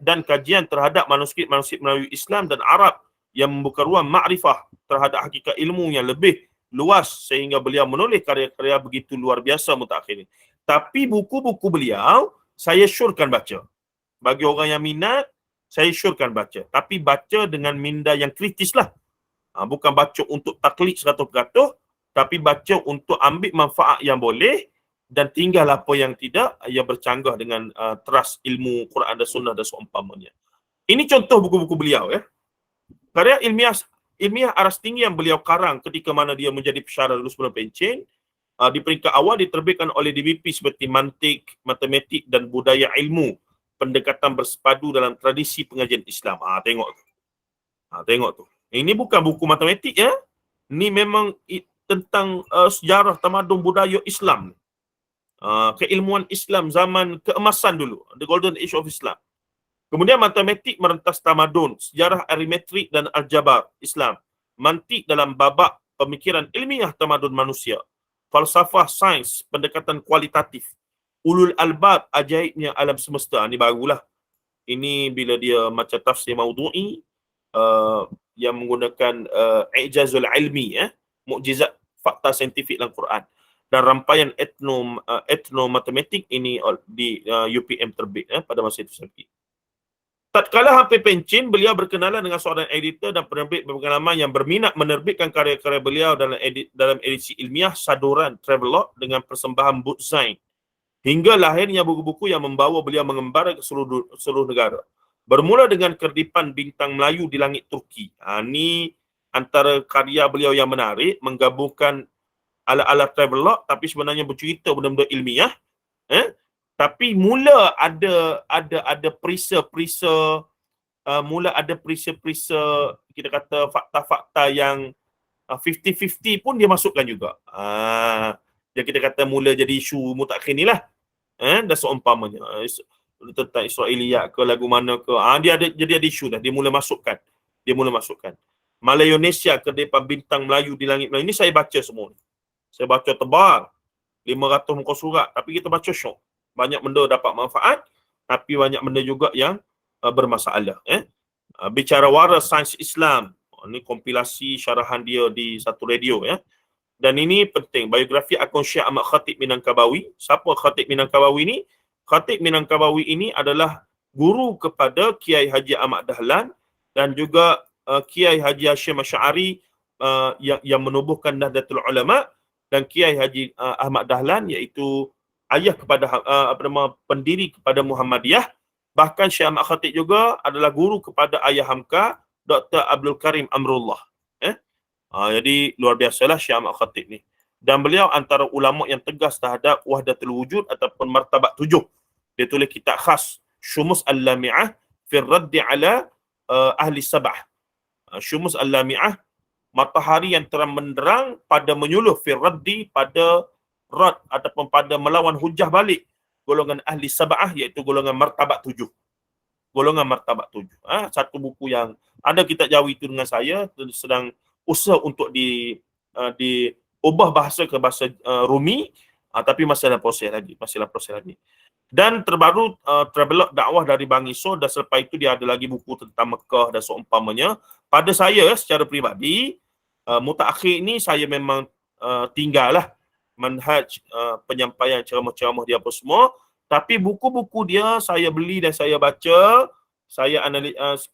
dan kajian terhadap manuskrip-manuskrip Melayu Islam dan Arab yang membuka ruang makrifah terhadap hakikat ilmu yang lebih luas sehingga beliau menulis karya-karya begitu luar biasa mutakhir ini. Tapi buku-buku beliau saya syorkan baca. Bagi orang yang minat, saya syorkan baca. Tapi baca dengan minda yang kritis lah. Bukan baca untuk taklid 100%, tapi baca untuk ambil manfaat yang boleh dan tinggal apa yang tidak yang bercanggah dengan teras ilmu Quran dan Sunnah dan seumpamanya. Ini contoh buku-buku beliau ya. Karya ilmiah aras tinggi yang beliau karang ketika mana dia menjadi pensyarah lulus sebelum pencen, di peringkat awal diterbitkan oleh DBP seperti Mantik, Matematik dan Budaya Ilmu, pendekatan bersepadu dalam tradisi pengajian Islam. Tengok tu. Tengok tu. Ini bukan buku matematik ya. Ini memang tentang sejarah tamadun budaya Islam. Keilmuan Islam zaman keemasan dulu, the golden age of Islam. Kemudian matematik merentas tamadun, sejarah arimetrik dan aljabar Islam. Mantik dalam babak pemikiran ilmiah tamadun manusia. Falsafah sains, pendekatan kualitatif. Ulul albab, ajaibnya alam semesta. Ini barulah. Ini bila dia macam tafsir maudu'i yang menggunakan i'jazul ilmi, mukjizat fakta saintifik dalam Quran. Dan rampaian etnomatematik ini di UPM terbit pada masa itu sendiri. Tatkala hampir pencen, beliau berkenalan dengan seorang editor dan penerbit berpengalaman yang berminat menerbitkan karya-karya beliau dalam edisi ilmiah saduran Travelog dengan persembahan Bootzine. Hingga lahirnya buku-buku yang membawa beliau mengembara ke seluruh negara. Bermula dengan Kerdipan Bintang Melayu di Langit Turki. Ini antara karya beliau yang menarik, menggabungkan ala-ala Travelog tapi sebenarnya bercerita benda-benda ilmiah. Tapi mula ada perisa-perisa kita kata fakta-fakta yang 50-50 pun dia masukkan juga. Yang kita kata mula jadi isu mutakhir ni lah. Dan seumpamanya tentang Israiliyat ke lagu mana ke. Jadi ada isu dah. Dia mula masukkan. Malayonesia Kerdipan Bintang Melayu di Langit Melayu. Ini saya baca semua. Saya baca tebal. 500 muka surat. Tapi kita baca syok. Banyak benda dapat manfaat, tapi banyak benda juga yang bermasalah. Bicara waras sains Islam. Ini kompilasi syarahan dia di satu radio ya. Dan ini penting, biografi akun Syekh Ahmad Khatib Minangkabawi. Siapa Khatib Minangkabawi ini? Khatib Minangkabawi ini adalah guru kepada Kiai Haji Ahmad Dahlan dan juga Kiai Haji Hashim Asy'ari yang menubuhkan Nahdlatul Ulama, dan Kiai Haji Ahmad Dahlan iaitu ayah kepada pendiri kepada Muhammadiyah. Bahkan Syekh Ahmad Khatib juga adalah guru kepada ayah Hamka, Dr. Abdul Karim Amrullah. Jadi luar biasalah Syekh Ahmad Khatib ni. Dan beliau antara ulama yang tegas terhadap wahdatul wujud ataupun martabat 7. Dia tulis kitab khas Syumus Al-Lami'ah fi raddi ala ahli sab'ah. Syumus Al-Lami'ah, matahari yang terang menderang pada menyuluh fi raddi, pada rad ataupun pada melawan hujah balik golongan ahli sab'ah, iaitu golongan martabat 7. Golongan martabat 7. Satu buku yang ada kitab Jawi itu dengan saya sedang usaha untuk diubah bahasa ke bahasa Rumi, tapi masih dalam proses lagi. Dan terbaru Travelog dakwah dari Bang Iso, dan selepas itu dia ada lagi buku tentang Mekah dan seumpamanya. Pada saya secara peribadi, mutakhir ini saya memang tinggallah manhaj penyampaian ceramah-ceramah dia apa semua, tapi buku-buku dia saya beli dan saya baca.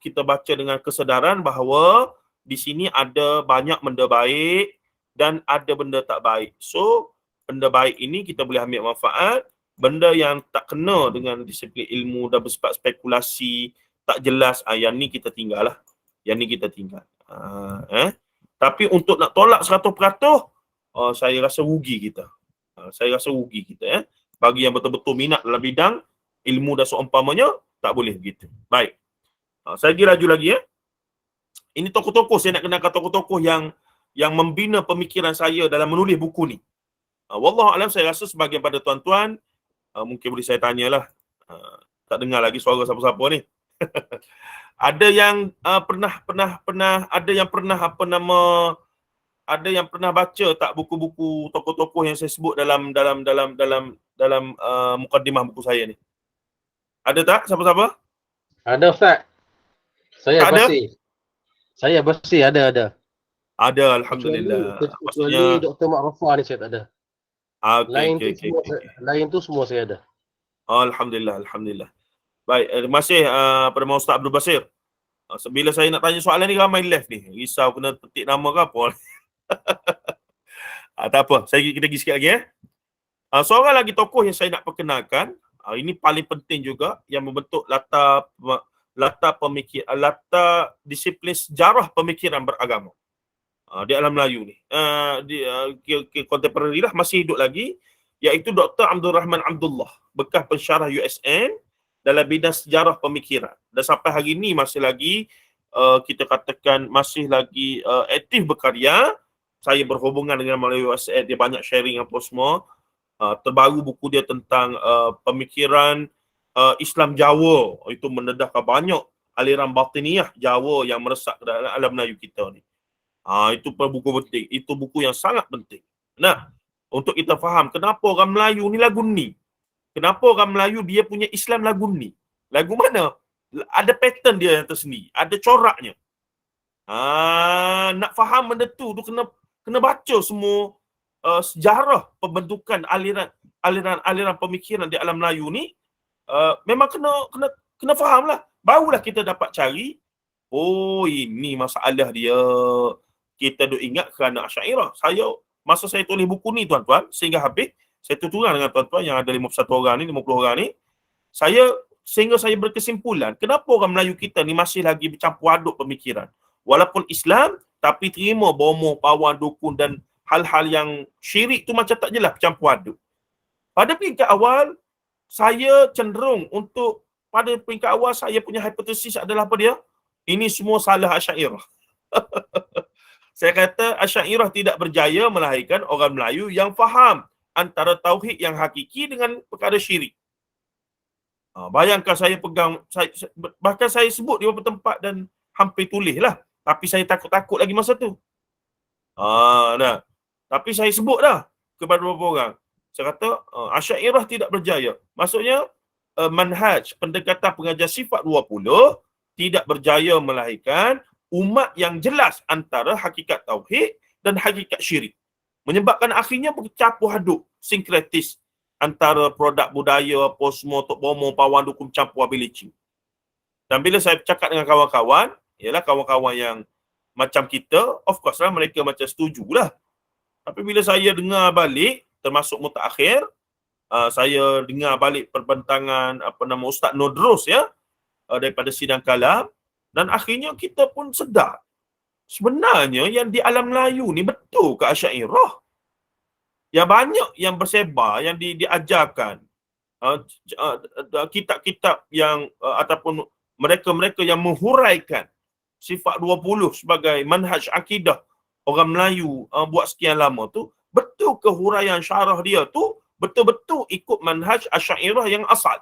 Kita baca dengan kesedaran bahawa di sini ada banyak benda baik dan ada benda tak baik. So, benda baik ini kita boleh ambil manfaat. Benda yang tak kena dengan disiplin ilmu dan bersifat spekulasi, tak jelas, yang ni kita tinggal lah. Tapi untuk nak tolak 100%, saya rasa rugi kita. Bagi yang betul-betul minat dalam bidang ilmu dan seumpamanya, tak boleh begitu. Baik. Saya pergi laju lagi ya. Ini tokoh-tokoh, saya nak kenalkan tokoh-tokoh yang membina pemikiran saya dalam menulis buku ni. Wallahualam, saya rasa sebagian pada tuan-tuan mungkin boleh saya tanyalah. Tak dengar lagi suara siapa-siapa ni. Ada yang pernah baca tak buku-buku tokoh-tokoh yang saya sebut dalam mukadimah buku saya ni? Ada tak siapa-siapa? Ada Ustaz. Saya tak bersih. Ada. Ada, alhamdulillah. Kecuali Dr. Mak Rafah ni saya tak ada. Lain tu semua saya ada. Alhamdulillah. Baik, terima kasih pada Ustaz Abdul Basir. Bila saya nak tanya soalan ni, ramai left ni. Risau kena petik nama ke apa. Tak apa, kita pergi sikit lagi Seorang lagi tokoh yang saya nak perkenalkan, ini paling penting juga, yang membentuk latar disiplin sejarah pemikiran beragama di alam Melayu ni. Contemporary lah, masih hidup lagi, iaitu Dr. Abdul Rahman Abdullah, bekas pensyarah USN dalam bidang sejarah pemikiran. Dan sampai hari ini masih lagi kita katakan masih lagi aktif berkarya. Saya berhubungan dengan melalui WhatsApp, dia banyak sharing apa semua. Terbaru buku dia tentang pemikiran Islam Jawa, itu mendedahkan banyak aliran batiniah Jawa yang meresap dalam alam Melayu kita ni. Itu buku penting, itu buku yang sangat penting. Nah, untuk kita faham kenapa orang Melayu ni lagu ni, kenapa orang Melayu dia punya Islam lagu ni, lagu mana? Ada pattern dia yang tersendiri, ada coraknya. Nak faham benda tu kena baca semua sejarah pembentukan aliran pemikiran di alam Melayu ni. Memang kena faham lah. Barulah kita dapat cari, oh ini masalah dia. Kita duk ingat kerana Asy'ariyah. Masa saya tulis buku ni tuan-tuan, sehingga habis, saya tuturan dengan tuan-tuan yang ada 51 orang ni, 50 orang ni, sehingga saya berkesimpulan, kenapa orang Melayu kita ni masih lagi bercampur aduk pemikiran. Walaupun Islam, tapi terima bomoh, pawang, dukun dan hal-hal yang syirik tu macam tak jelas bercampur aduk. Pada peringkat awal, saya cenderung saya punya hipotesis adalah apa dia? Ini semua salah Asy'ariyah. Saya kata Asy'ariyah tidak berjaya melahirkan orang Melayu yang faham antara tauhid yang hakiki dengan perkara syirik. Bayangkan saya pegang, bahkan saya sebut di beberapa tempat dan hampir tulis lah. Tapi saya takut-takut lagi masa tu. Tapi saya sebut dah kepada beberapa orang. Saya kata Asy'ariyah tidak berjaya. Maksudnya manhaj, pendekatan pengajar sifat 20 tidak berjaya melahirkan umat yang jelas antara hakikat tauhid dan hakikat syirik. Menyebabkan akhirnya bercampur aduk, sinkretis antara produk budaya, apa semua, tok bomo, pawang, dukun, campur habis licin. Dan bila saya cakap dengan kawan-kawan, ialah kawan-kawan yang macam kita, of course lah mereka macam setujulah. Tapi bila saya dengar balik, termasuk mutakhir, saya dengar balik perbentangan Ustaz Nodros daripada sidang kalam, dan akhirnya kita pun sedar sebenarnya yang di alam Melayu ni betul ke Asy'ariyah? Yang banyak yang bersebar, yang diajarkan kitab-kitab yang ataupun mereka-mereka yang menghuraikan sifat 20 sebagai manhaj akidah orang Melayu buat sekian lama tu, betul ke huraian syarah dia tu betul-betul ikut manhaj Asy'ariyah yang asal,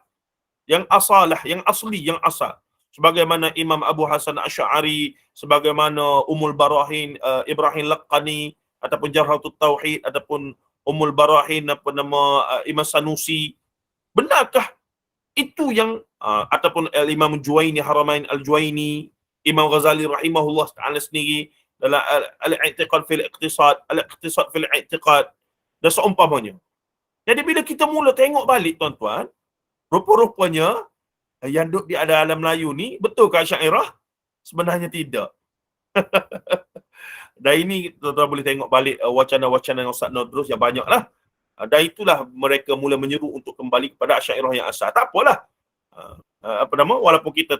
yang asalah, yang asli, yang asal. Sebagaimana Imam Abu Hasan Asy'ari, sebagaimana Ummul Barahin Ibrahim Laqani, ataupun Jarhatut Tauhid, ataupun Ummul Barahin Imam Sanusi. Benarkah itu yang ataupun Imam Juwaini, Haramain Al-Juwaini, Imam Ghazali rahimahullah ta'ala sendiri dalam Al-I'tiqad fil Iqtisad, Al-Iqtisad fil I'tiqad dan seumpamanya. Jadi bila kita mula tengok balik tuan-tuan, rupa-rupanya yang duduk di alam Melayu ni betul ke Asy'ariyah? Sebenarnya tidak. Dan ini tuan-tuan boleh tengok balik wacana-wacana Ustaz Nodros yang banyak lah. Dan itulah mereka mula menyeru untuk kembali kepada Asy'ariyah yang asal. Tak apalah. Walaupun kita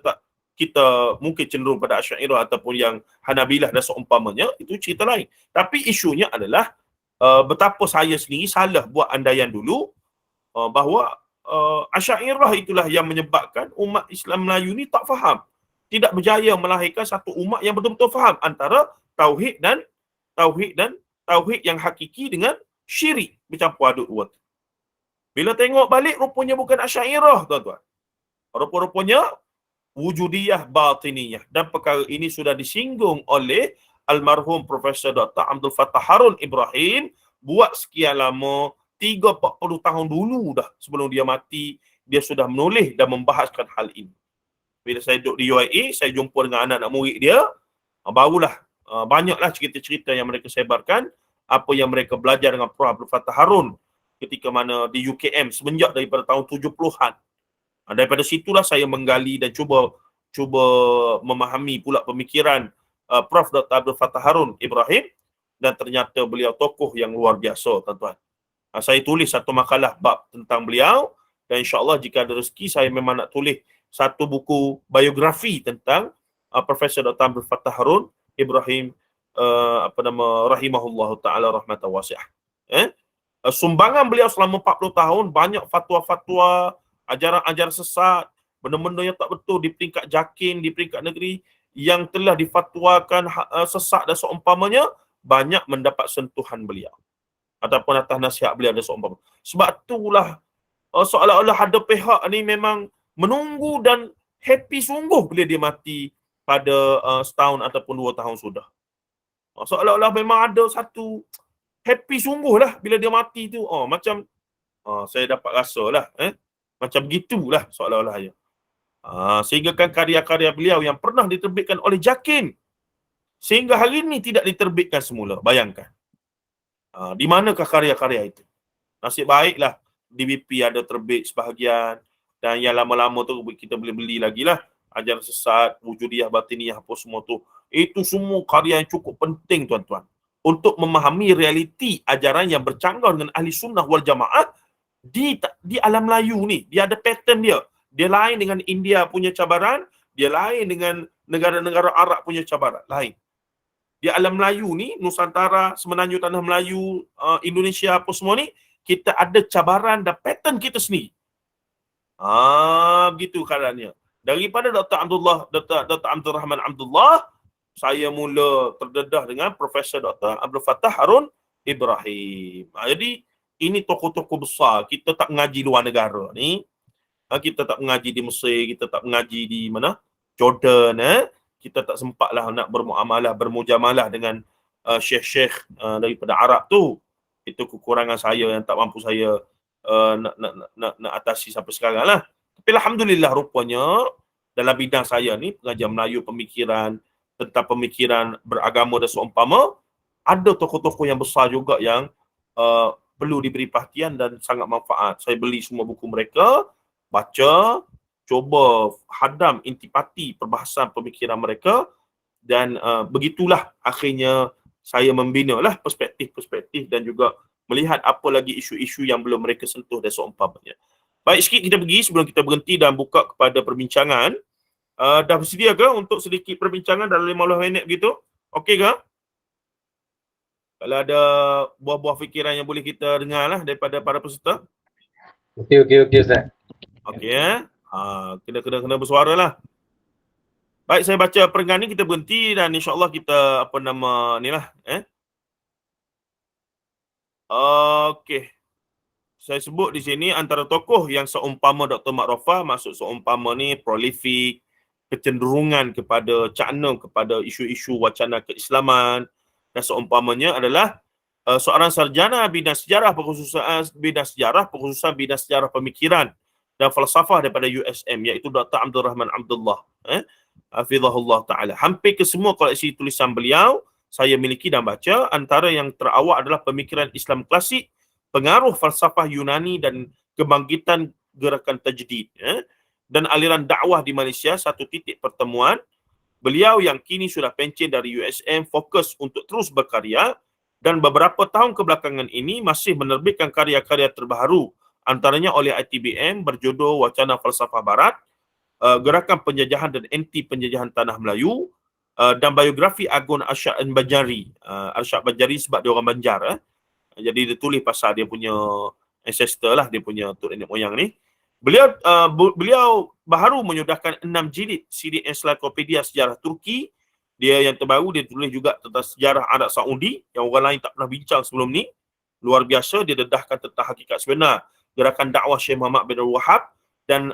mungkin cenderung pada Asy'ariyah ataupun yang Hanabilah dan seumpamanya, itu cerita lain. Tapi isunya adalah betapa saya sendiri salah buat andaian dulu bahawa Asy'ariyah itulah yang menyebabkan umat Islam Melayu ni tak faham. Tidak berjaya melahirkan satu umat yang betul-betul faham antara tauhid yang hakiki dengan syirik bercampur aduk dua. Bila tengok balik rupanya bukan Asy'ariyah tuan-tuan. Rupa-rupanya wujudiyah batiniyah, dan perkara ini sudah disinggung oleh almarhum Profesor Dr. Abdul Fattah Harun Ibrahim buat sekian lama, 30-40 tahun dulu dah sebelum dia mati, dia sudah menulis dan membahaskan hal ini. Bila saya duduk di UIA, saya jumpa dengan anak-anak murid dia, barulah banyaklah cerita-cerita yang mereka sebarkan, apa yang mereka belajar dengan Prof. Abdul Fattah Harun ketika mana di UKM semenjak daripada tahun 70-an. Daripada situlah saya menggali dan cuba memahami pula pemikiran Prof. Dr. Abdul Fattah Harun Ibrahim, dan ternyata beliau tokoh yang luar biasa tuan-tuan. Saya tulis satu makalah bab tentang beliau, dan insya-Allah jika ada rezeki saya memang nak tulis satu buku biografi tentang Profesor Dr. Abdul Fattah Harun Ibrahim rahimahullahu taala rahmatan wasi'ah. Sumbangan beliau selama 40 tahun banyak fatwa-fatwa, ajaran-ajaran sesat, benda-benda yang tak betul di peringkat JAKIM, di peringkat negeri yang telah difatwakan sesat dan seumpamanya, banyak mendapat sentuhan beliau ataupun atas nasihat beliau dan seumpamanya. Sebab itulah seolah-olah ada pihak ni memang menunggu dan happy sungguh bila dia mati pada setahun ataupun 2 tahun sudah. Seolah-olah memang ada satu happy sungguh lah bila dia mati tu. Macam saya dapat rasa lah. Macam begitulah seolah-olahnya. Sehingga kan karya-karya beliau yang pernah diterbitkan oleh JAKIM sehingga hari ini tidak diterbitkan semula. Bayangkan. Di manakah karya-karya itu? Nasib baiklah DBP ada terbit sebahagian, dan yang lama-lama tu kita boleh beli lagi lah. Ajaran sesat, wujudiyah, batiniyah, apa semua tu. Itu semua karya yang cukup penting tuan-tuan. Untuk memahami realiti ajaran yang bercanggah dengan ahli sunnah wal jamaah di alam Melayu ni. Dia ada pattern dia. Dia lain dengan India punya cabaran, dia lain dengan negara-negara Arab punya cabaran. Lain. Di alam Melayu ni, Nusantara, Semenanjung Tanah Melayu, Indonesia apa semua ni, kita ada cabaran dan pattern kita sendiri. Begitu keadaannya. Daripada Dr. Abdul Rahman Abdullah, saya mula terdedah dengan Profesor Dr. Abdul Fattah Harun Ibrahim. Jadi, ini tokoh-tokoh besar. Kita tak mengaji luar negara ni. Kita tak mengaji di Mesir, kita tak mengaji di mana? Jordan. Kita tak sempatlah nak bermujamalah dengan syekh-syekh daripada Arab tu. Itu kekurangan saya yang tak mampu saya nak atasi sampai sekarang lah. Tapi alhamdulillah rupanya dalam bidang saya ni, pengajian Melayu, pemikiran tentang pemikiran beragama dan seumpama, ada tokoh-tokoh yang besar juga yang perlu diberi perhatian dan sangat manfaat. Saya beli semua buku mereka, baca, cuba hadam intipati perbahasan pemikiran mereka, dan begitulah akhirnya saya membina lah perspektif-perspektif dan juga melihat apa lagi isu-isu yang belum mereka sentuh dan seumpamanya. Baik, sikit kita pergi sebelum kita berhenti dan buka kepada perbincangan. Dah bersedia ke untuk sedikit perbincangan dalam 15 minit begitu? Okey ke? Kalau ada buah-buah fikiran yang boleh kita dengar lah daripada para peserta. Okey Ustaz. Okey kena bersuara lah. Baik, saya baca perenggan ni, kita berhenti dan insya-Allah kita ni lah. Okey. Saya sebut di sini antara tokoh yang seumpama Dr. Mak Rofah, maksud seumpama ni prolifik, kecenderungan kepada cakna kepada isu-isu wacana keislaman dan seumpamanya adalah seorang sarjana bidang sejarah bidang sejarah pemikiran dan falsafah daripada USM, iaitu Dr. Abdul Rahman Abdullah. Hafizahullah ta'ala. Hampir ke semua koleksi tulisan beliau saya miliki dan baca. Antara yang terawak adalah pemikiran Islam klasik, pengaruh falsafah Yunani dan kebangkitan gerakan tajdid. Dan aliran dakwah di Malaysia, satu titik pertemuan. Beliau yang kini sudah pencen dari USM fokus untuk terus berkarya dan beberapa tahun kebelakangan ini masih menerbitkan karya-karya terbaru, antaranya oleh ITBM berjudul Wacana Falsafah Barat, Gerakan Penjajahan dan Anti Penjajahan Tanah Melayu, dan biografi Agun Arsyad Banjari. Arsyad Banjari sebab dia orang Banjar. Jadi dia tulis pasal dia punya ancestor lah, dia punya turun nenek moyang ni. Beliau baru menyudahkan 6 jilid CD Encyclopedia Sejarah Turki. Dia yang terbaru, dia tulis juga tentang sejarah Arab Saudi yang orang lain tak pernah bincang sebelum ni. Luar biasa, dia dedahkan tentang hakikat sebenar gerakan dakwah Syekh Muhammad bin Wahab dan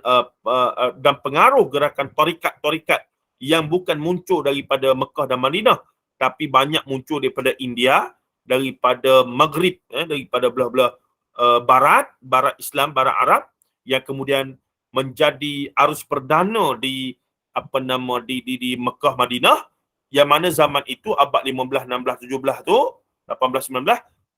pengaruh gerakan tarikat-tarikat yang bukan muncul daripada Mekah dan Madinah, tapi banyak muncul daripada India, daripada Maghrib, daripada belah-belah barat Islam, barat Arab, yang kemudian menjadi arus perdana di Mekah, Madinah, yang mana zaman itu abad 15, 16, 17 tu, 18, 19,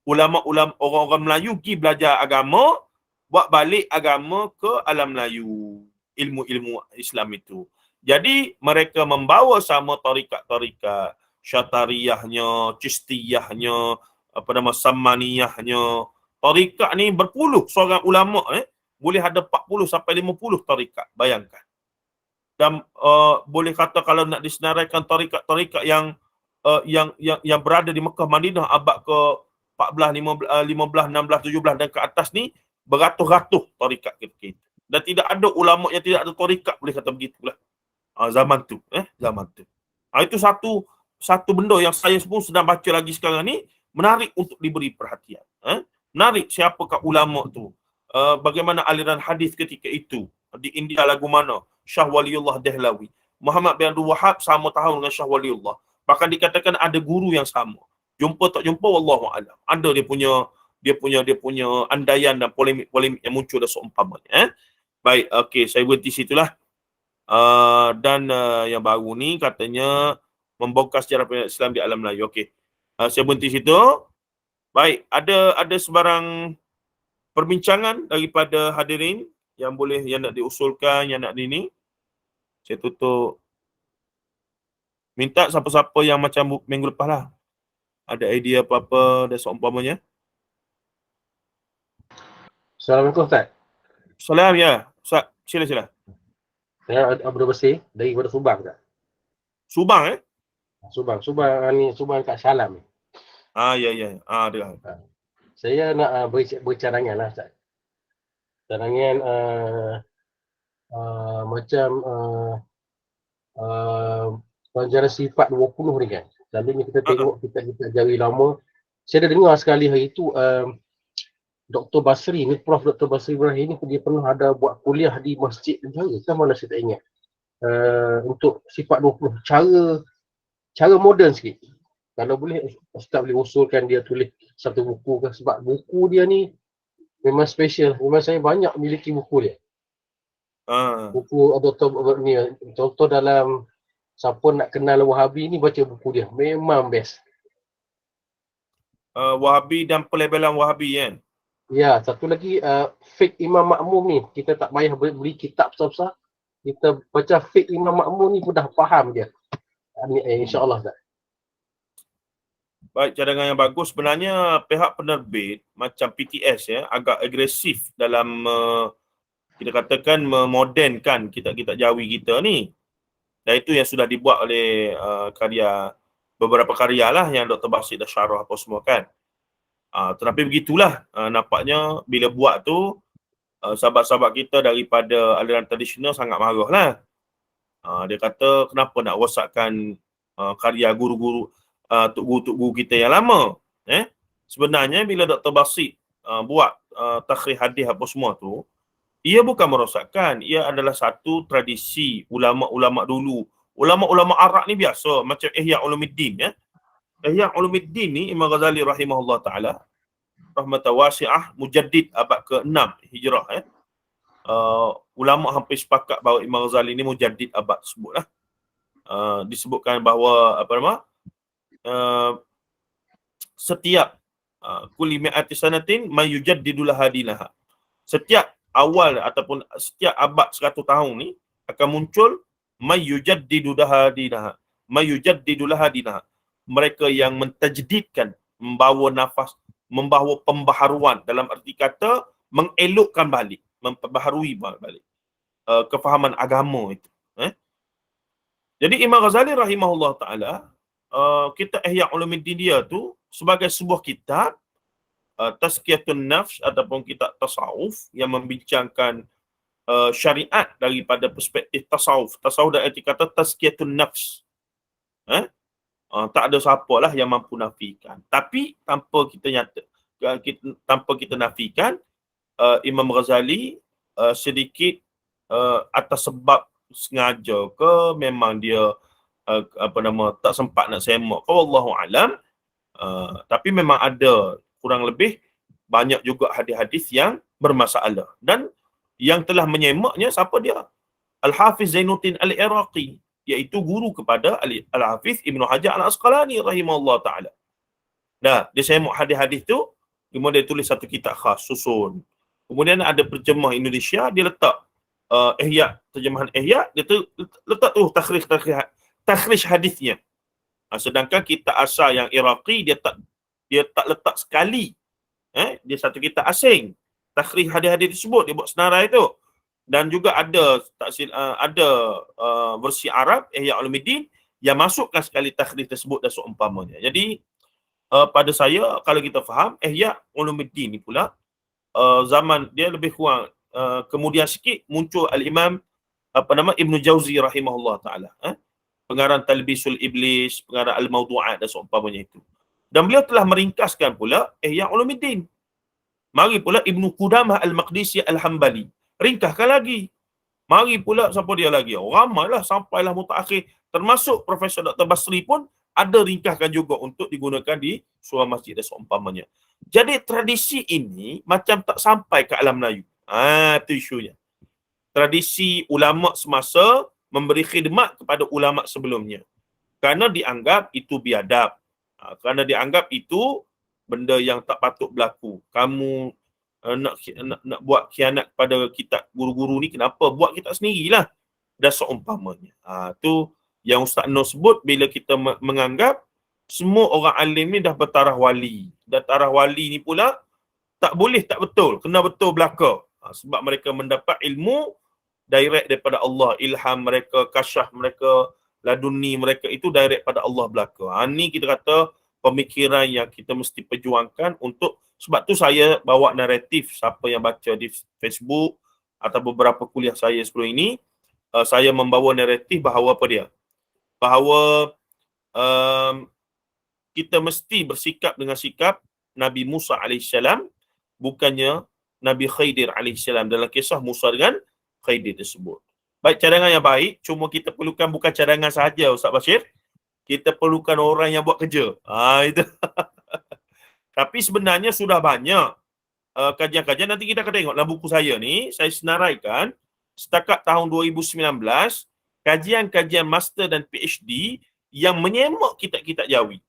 ulama-ulama orang-orang Melayu pergi belajar agama, buat balik agama ke alam Melayu, ilmu-ilmu Islam itu. Jadi mereka membawa sama tarikat-tarikat, Syatariyahnya, Cistiyahnya, Sammaniyahnya, Tarikat ni berpuluh seorang ulama boleh ada 40 sampai 50 tarikat, bayangkan. Dan boleh kata kalau nak disenaraikan tarikat-tarikat yang berada di Mekah Madinah abad ke 14, 15, 16, 17 dan ke atas ni beratus-ratus tarikat kita. Dan tidak ada ulama yang tidak ada tarikat, boleh kata begitulah. Zaman tu. Itu satu benda yang saya pun sedang baca lagi sekarang ni, menarik untuk diberi perhatian. Menarik siapakah ulama tu. Bagaimana aliran hadis ketika itu. Di India lagu mana? Shah Waliullah Dehlawi. Muhammad bin Abdul Wahab sama tahun dengan Shah Waliullah. Bahkan dikatakan ada guru yang sama. Jumpa tak jumpa wallahu alam. Ada dia punya andaian dan polemik yang muncul dan seumpamanya. Baik, okey, saya berhenti situlah. Dan yang baru ni katanya membongkar sejarah pendidikan Islam di alam Melayu. Okey. Saya berhenti situ. Baik, ada sebarang perbincangan daripada hadirin yang nak diusulkan, yang nak ini. Saya tutup. Minta siapa-siapa yang macam minggu lepas lah. Ada idea apa-apa dan seumpamanya. Assalamualaikum Ustaz. Salam ya. Ustaz, sila. Saya Abdul Basir daripada Subang Ustaz. Subang Subang kat Salam ni. Ya. Ada. Saya nak beri cadangan lah Ustaz. Cadangan macam pelajaran sifat 20 ni kan. Selalunya kita tengok kita jari lama. Saya dah dengar sekali hari tu Dr. Basri ni, Prof. Dr. Basri Ibrahim ni dia pernah ada buat kuliah di Masjid Negara. Kan mana saya tak ingat. Untuk sifat 20. Cara moden sikit. Kalau boleh, Ustaz boleh usulkan dia tulis satu buku kan. Sebab buku dia ni memang special. Memang saya banyak miliki buku dia. Buku Dr. ni, contoh dalam siapa nak kenal Wahabi ni baca buku dia. Memang best. Wahabi dan pelabelan Wahabi kan? Ya, satu lagi Fiqh Imam Makmum ni. Kita tak payah beli kitab besar-besar. Kita baca Fiqh Imam Makmum ni pun dah faham dia. InsyaAllah tak. Baik, cadangan yang bagus. Sebenarnya pihak penerbit macam PTS agak agresif dalam kita katakan memodernkan kitab-kitab Jawi kita ni. Dan itu yang sudah dibuat oleh beberapa karya lah yang Dr. Basit dah syarah apa semua kan. Tetapi begitulah nampaknya bila buat tu sahabat-sahabat kita daripada aliran tradisional sangat marah lah. Dia kata kenapa nak rosakkan karya guru-guru tuk-guru kita yang lama. Sebenarnya bila Dr. Basit buat takhrij hadis apa semua tu, ia bukan merosakkan, ia adalah satu tradisi ulama-ulama dulu. Ulama-ulama Arab ni biasa macam Ihya Ulumuddin Ihya Ulumuddin ni Imam Ghazali rahimahullah taala rahmatan wasi'ah, mujaddid abad ke-6 Hijrah ulama hampir sepakat bahawa Imam Ghazali ni mujaddid abad tersebut lah. Disebutkan bahawa setiap kulli mi'ati sanatin may yujaddidu laha dinaha. Setiap awal ataupun setiap abad 100 tahun ni akan muncul may yujaddidu laha dinaha. May yujaddidu laha dinaha. Mereka yang mentajdidkan, membawa pembaharuan, dalam arti kata mengelokkan balik, memperbaharui balik kefahaman agama itu. Jadi Imam Ghazali rahimahullah taala, kitab Ihya Ulumuddin dia tu sebagai sebuah kitab tazkiyatun nafs ataupun kitab tasawuf yang membincangkan syariat daripada perspektif tasawuf. Tasawuf dan arti kata tazkiyatun nafs. Tak ada siapa lah yang mampu nafikan. Tapi tanpa kita nafikan, Imam Ghazali sedikit atas sebab sengaja ke memang dia tak sempat nak semak ke wallahu alam, tapi memang ada kurang lebih banyak juga hadis-hadis yang bermasalah. Dan yang telah menyemaknya siapa dia? Al-Hafiz Zainuddin Al-Iraqi, iaitu guru kepada Al-Hafiz Ibnu Hajar Al-Asqalani rahimahullah ta'ala. Dia semak hadis-hadis tu, kemudian dia tulis satu kitab khas, susun. Kemudian ada terjemah Indonesia, dia letak Ihya, terjemahan Ihya, dia letak tu takhrij hadisnya. Sedangkan kitab asal yang Iraqi, dia tak letak sekali Dia satu kitab asing. Takhrij hadis-hadis tersebut dia buat senarai tu. Dan juga ada versi Arab Ihya Ulumuddin yang masukkan sekali takhrij tersebut dan seumpamanya. Jadi pada saya kalau kita faham Ihya Ulumuddin ni pula zaman dia lebih kurang kemudian sikit muncul al-Imam Ibnu Jauzi rahimahullah taala, pengarang Talbisul Iblis, pengarang Al-Mawdu'at dan seumpamanya itu. Dan beliau telah meringkaskan pula Ihya Ulumuddin. Mari pula Ibnu Qudamah Al-Maqdisi Al-Hambali, ringkaskan lagi. Mari pula siapa dia lagi? Ramailah sampailah mutaakhir, termasuk Profesor Dr. Basri pun ada ringkaskan juga untuk digunakan di surah masjid dan seumpamanya. Jadi tradisi ini macam tak sampai ke alam Melayu. Itu isunya. Tradisi ulama semasa memberi khidmat kepada ulama sebelumnya. Kerana dianggap itu biadab. Kerana dianggap itu benda yang tak patut berlaku. Kamu nak buat khianat kepada kitab guru-guru ni, kenapa buat kitab sendirilah dan seumpamanya. Tu yang Ustaz Nur sebut, bila kita menganggap semua orang alim ni dah bertaraf wali. Dan taraf wali ni pula tak boleh, tak betul, kena betul belaka. Sebab mereka mendapat ilmu direct daripada Allah, ilham mereka, kasyaf mereka, laduni mereka itu direct pada Allah belaka. Ni kita kata pemikiran yang kita mesti perjuangkan untuk. Sebab tu saya bawa naratif, siapa yang baca di Facebook atau beberapa kuliah saya sebelum ini, saya membawa naratif bahawa apa dia? Bahawa kita mesti bersikap dengan sikap Nabi Musa AS, bukannya Nabi Khidir AS dalam kisah Musa dengan Khidir tersebut. Baik, cadangan yang baik, cuma kita perlukan bukan cadangan sahaja Ustaz Bashir, kita perlukan orang yang buat kerja. Itu. Tapi sebenarnya sudah banyak kajian-kajian. Nanti kita akan tengok dalam buku saya ni, saya senaraikan setakat tahun 2019, kajian-kajian master dan PhD yang menyemak kitab-kitab Jawi.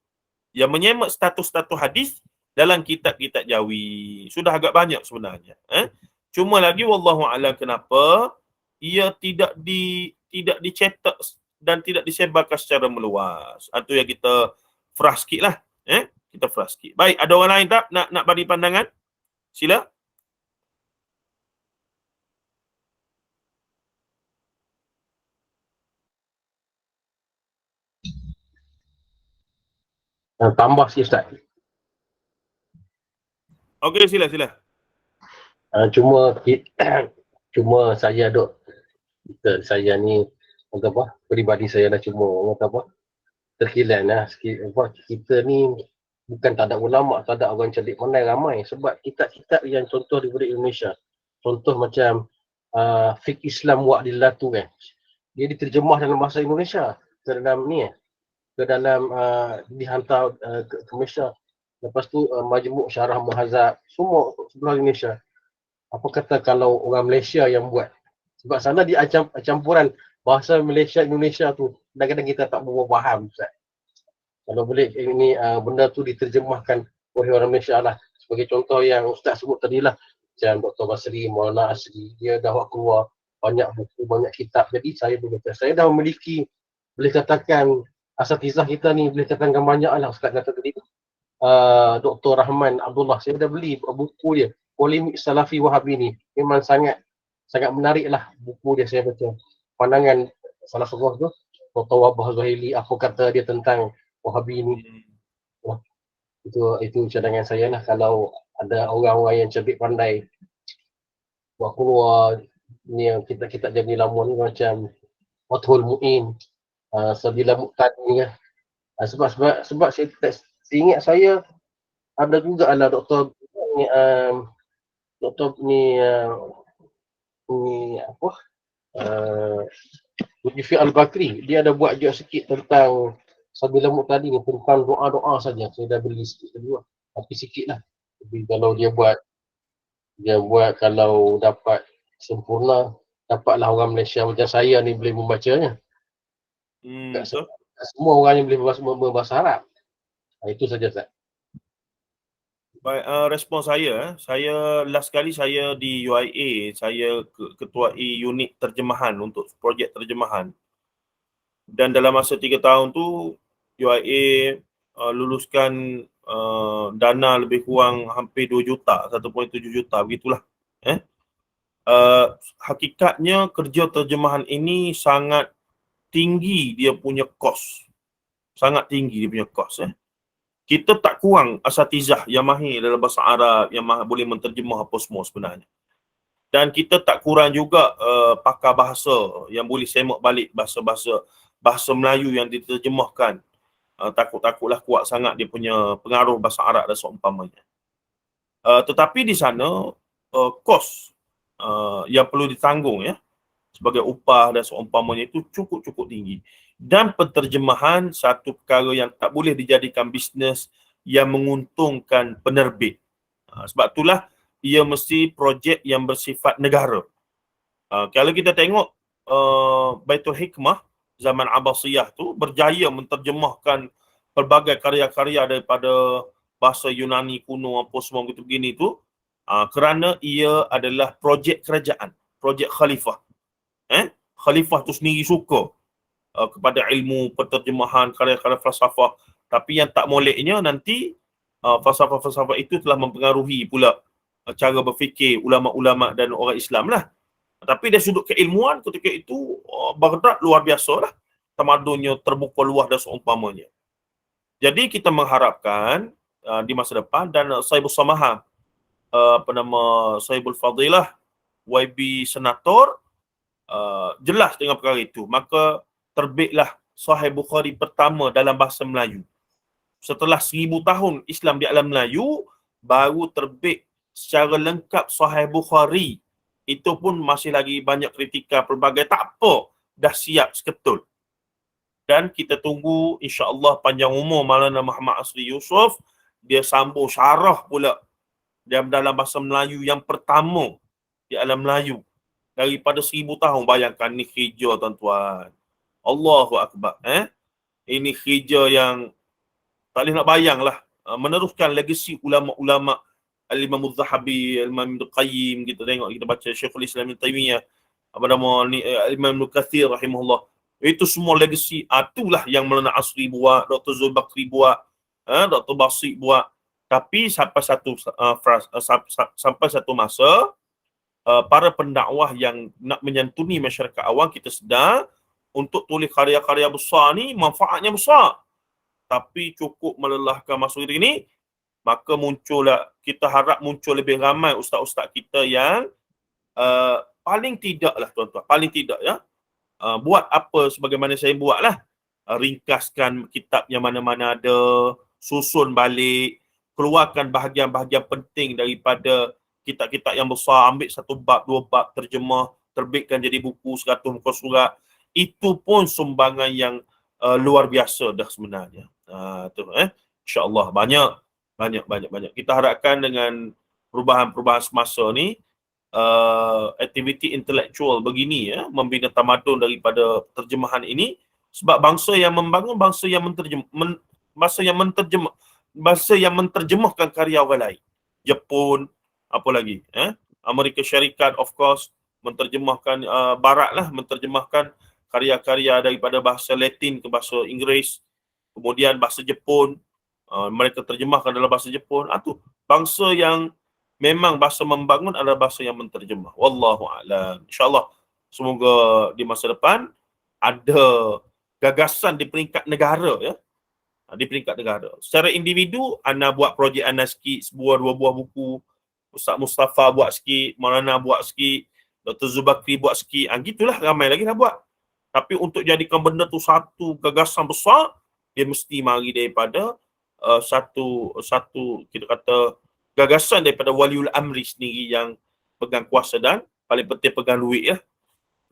Yang menyemak status-status hadis dalam kitab-kitab Jawi. Sudah agak banyak sebenarnya. Cuma lagi wallahu a'lam kenapa ia tidak dicetak dan tidak disebarkan secara meluas. Itu yang kita frah sikit lah. Kita frah sikit. Baik, ada orang lain tak nak bagi pandangan? Sila. Tambah sikit Ustaz. Okey, sila. Cuma saya duk, saya ni peribadi saya dah cuma terkilan lah sikit. Kita ni bukan tak ada ulama, tak ada orang cerdik pandai ramai, sebab kitab-kitab yang contoh daripada Indonesia, contoh macam Fiqh Islam Wa'dillah tu kan, dia diterjemah dalam bahasa Indonesia ke dalam ni ke dalam dihantar ke Malaysia. Lepas tu Majmuk Syarah Muhazab, semua sebelah Indonesia. Apa kata kalau orang Malaysia yang buat, sebab sana dia campuran bahasa Malaysia Indonesia tu, kadang-kadang kita tak berapa faham Ustaz. Kalau boleh ini benda tu diterjemahkan oleh orang Malaysia lah. Sebagai contoh yang Ustaz sebut tadi lah, macam Dr. Basri, Maulana Asri, dia dah keluar banyak buku, banyak kitab. Jadi saya dah memiliki, boleh katakan asatizah kita ni, boleh katakan banyak lah Ustaz kata tadi. Dr. Rahman Abdullah, saya dah beli buku dia, Polemik Salafi Wahabi ni. Memang sangat menarik lah buku dia, saya baca. Pandangan Salafullah tu, Dr. Wabah Zuhaili, apa kata dia tentang Wahabi ni. Wah, itu cadangan saya lah. Kalau ada orang-orang yang cerdik pandai buat keluar ni yang kita jadi lama ni, macam Fathul Mu'in, Sabila Muqtadi kan. Sebab saya ingat saya ada juga lah Dr. Mujifi Al-Bakri, dia ada buat juga sikit tentang Sabila Muqtadi ni, tentang doa-doa saja. Saya dah beli sikit tadi lah, tapi sikit lah. Tapi kalau dia buat kalau dapat sempurna, dapatlah orang Malaysia macam saya ni boleh membacanya. Semua orang yang boleh berbahasa Arab. Itu saja Ustaz. Baik, respon saya last kali saya di UIA, saya ketuai unit terjemahan untuk projek terjemahan. Dan dalam masa 3 tahun tu UIA luluskan dana lebih kurang hampir 2 juta, 1.7 juta begitulah. Hakikatnya kerja terjemahan ini sangat tinggi dia punya kos. Sangat tinggi dia punya kos. Kita tak kurang asatizah yang mahir dalam bahasa Arab, yang boleh menterjemah apa semua sebenarnya. Dan kita tak kurang juga pakar bahasa yang boleh semak balik bahasa Melayu yang diterjemahkan. Takutlah kuat sangat dia punya pengaruh bahasa Arab dan seumpamanya. Tetapi di sana kos yang perlu ditanggung sebagai upah dan seumpamanya itu cukup tinggi. Dan penterjemahan satu perkara yang tak boleh dijadikan bisnes yang menguntungkan penerbit. Sebab itulah ia mesti projek yang bersifat negara. Kalau kita tengok Baitul Hikmah zaman Abbasiyah tu berjaya menterjemahkan pelbagai karya-karya daripada bahasa Yunani kuno apa semua begitu begini tu kerana ia adalah projek kerajaan, projek khalifah. Khalifah tu sendiri suka kepada ilmu penterjemahan karya-karya falsafah, tapi yang tak moleknya nanti falsafah-falsafah itu telah mempengaruhi pula cara berfikir ulama-ulama dan orang Islam lah. Tapi dari sudut keilmuan ketika itu Baghdad luar biasa lah, tamadunnya terbuka luas dan seumpamanya. Jadi kita mengharapkan di masa depan, dan Saibul Samaha Saibul Fadilah YB Senator jelas dengan perkara itu. Maka terbitlah Sahih Bukhari pertama dalam bahasa Melayu. Setelah 1000 tahun Islam di alam Melayu, baru terbit secara lengkap Sahih Bukhari. Itu pun masih lagi banyak kritikan pelbagai, tak apa, dah siap seketul. Dan kita tunggu insya-Allah panjang umur Maulana Muhammad Asri Yusof, dia sambung syarah pula dalam bahasa Melayu yang pertama di alam Melayu daripada 1000 tahun. Bayangkan ni hijrah tuan-tuan. Allahu Akbar. Ini hijrah yang tak boleh nak bayang lah. Meneruskan legasi ulama-ulama Al-Imam Az-Zahabi, Al-Imam Ibn Qayyim, kita tengok, kita baca Syekhul Islam Ibn Taymiyah, Al-Imam Ibn Kathir rahimahullah. Itu semua legasi. Itulah yang Maulana Asri buat, Dr. Zulbakri buat, Dr. Basik buat. Tapi sampai satu masa, para pendakwah yang nak menyantuni masyarakat awam, kita sedar untuk tulis karya-karya besar ni manfaatnya besar, tapi cukup melelahkan masa ini. Maka kita harap muncul lebih ramai ustaz-ustaz kita yang paling tidak lah tuan-tuan, paling tidak buat apa sebagaimana saya buat lah, ringkaskan kitab yang mana-mana ada, susun balik, keluarkan bahagian-bahagian penting daripada kitab-kitab yang besar, ambil satu bab, dua bab, terjemah, terbitkan jadi buku 100 muka surat. Itu pun sumbangan yang luar biasa dah sebenarnya. InsyaAllah banyak. Kita harapkan dengan perubahan-perubahan semasa ni, aktiviti intelektual begini membina tamadun daripada terjemahan ini, sebab bangsa yang membangun, bangsa yang menterjemahkan karya orang lain. Jepun, apa lagi? Amerika Syarikat, of course, menterjemahkan Barat lah, menterjemahkan karya-karya daripada bahasa Latin ke bahasa Inggeris, kemudian bahasa Jepun, mereka terjemahkan dalam bahasa Jepun. Tu bangsa yang memang bahasa membangun adalah bahasa yang menterjemah. Wallahu a'lam. InsyaAllah semoga di masa depan ada gagasan di peringkat negara di peringkat negara. Secara individu, Ana buat projek Ana sikit, sebuah dua buah buku, Ustaz Mustafa buat sikit, Maulana buat sikit, Dr. Zubakri buat sikit, gitulah, ramai lagi dah buat. Tapi untuk jadikan benda tu satu gagasan besar, dia mesti mari daripada satu kita kata gagasan daripada waliul amri sendiri yang pegang kuasa dan paling penting pegang duit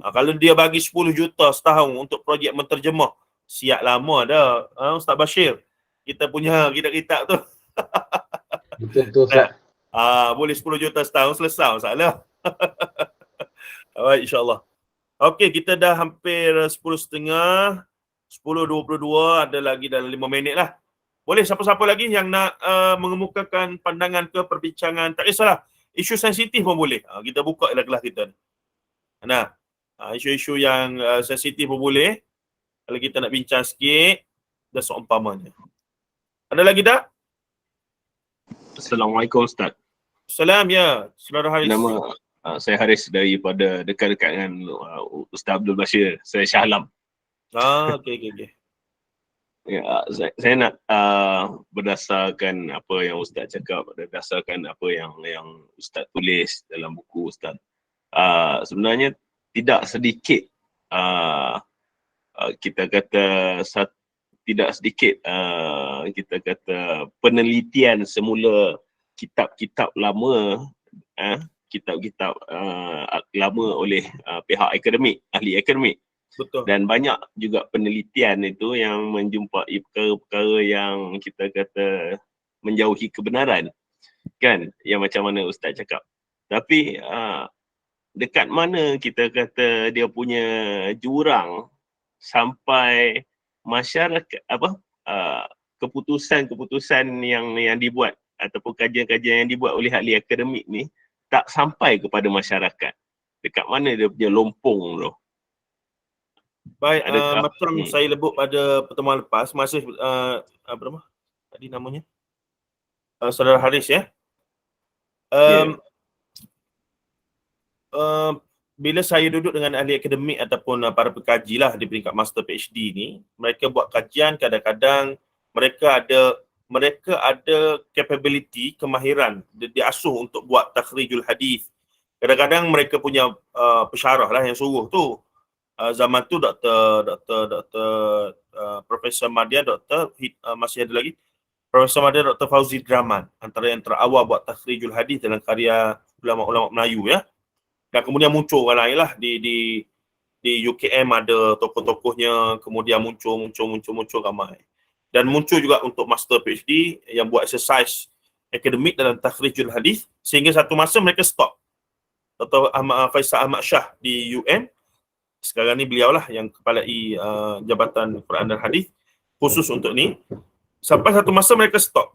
kalau dia bagi 10 juta setahun untuk projek menterjemah, siap lama dah Ustaz Bashir. Kita punya kitab-kitab tu. Betul Ustaz. Boleh 10 juta setahun selesai masalah. Alright, insyaAllah. Okey, kita dah hampir 10.30, 10.22, ada lagi dalam 5 minit lah. Boleh siapa-siapa lagi yang nak mengemukakan pandangan ke perbincangan, tak kisahlah, isu sensitif pun boleh. Kita buka lah kelas kita. Nah, isu-isu yang sensitif pun boleh. Kalau kita nak bincang sikit dan seumpamanya. Ada lagi tak? Assalamualaikum Ustaz. Salam ya, Saudara Haris. Nama saya Haris daripada dekat-dekat dengan Ustaz Abdul Bashir. Saya Shah Alam. Okey. Ya, saya nak berdasarkan apa yang Ustaz cakap, berdasarkan apa yang Ustaz tulis dalam buku Ustaz. Sebenarnya tidak sedikit kita kata tidak sedikit kita kata penelitian semula kitab-kitab lama, kitab-kitab lama oleh pihak akademik, ahli akademik. Betul. Dan banyak juga penelitian itu yang menjumpai perkara-perkara yang kita kata menjauhi kebenaran, kan, yang macam mana Ustaz cakap. Tapi dekat mana kita kata dia punya jurang sampai masyarakat keputusan-keputusan yang dibuat ataupun kajian-kajian yang dibuat oleh ahli akademik ni tak sampai kepada masyarakat. Dekat mana dia punya lompong tu? Baik, Adakah- macam saya lebut pada pertemuan lepas, masih apa nama tadi namanya? Saudara Haris ya. Bila saya duduk dengan ahli akademik ataupun para pekaji lah di peringkat master PhD ni, mereka buat kajian, kadang-kadang mereka ada capability, kemahiran, diasuh untuk buat takhrijul hadis. Kadang-kadang mereka punya pensyarah lah yang suruh tu. Zaman tu Profesor Madya, masih ada lagi Profesor Madya Dr. Fauzi Draman, antara yang terawal buat takhrijul hadis dalam karya ulama-ulama Melayu ya. Dan kemudian muncul orang lain lah di UKM ada tokoh-tokohnya, kemudian muncul ramai. Dan muncul juga untuk master PhD yang buat exercise akademik dalam takhrijul hadis, sehingga satu masa mereka stop. Dr. Faisal Ahmad Shah di UM, sekarang ni beliau lah yang kepalai Jabatan Quran dan Hadis khusus untuk ni. Sampai satu masa mereka stop.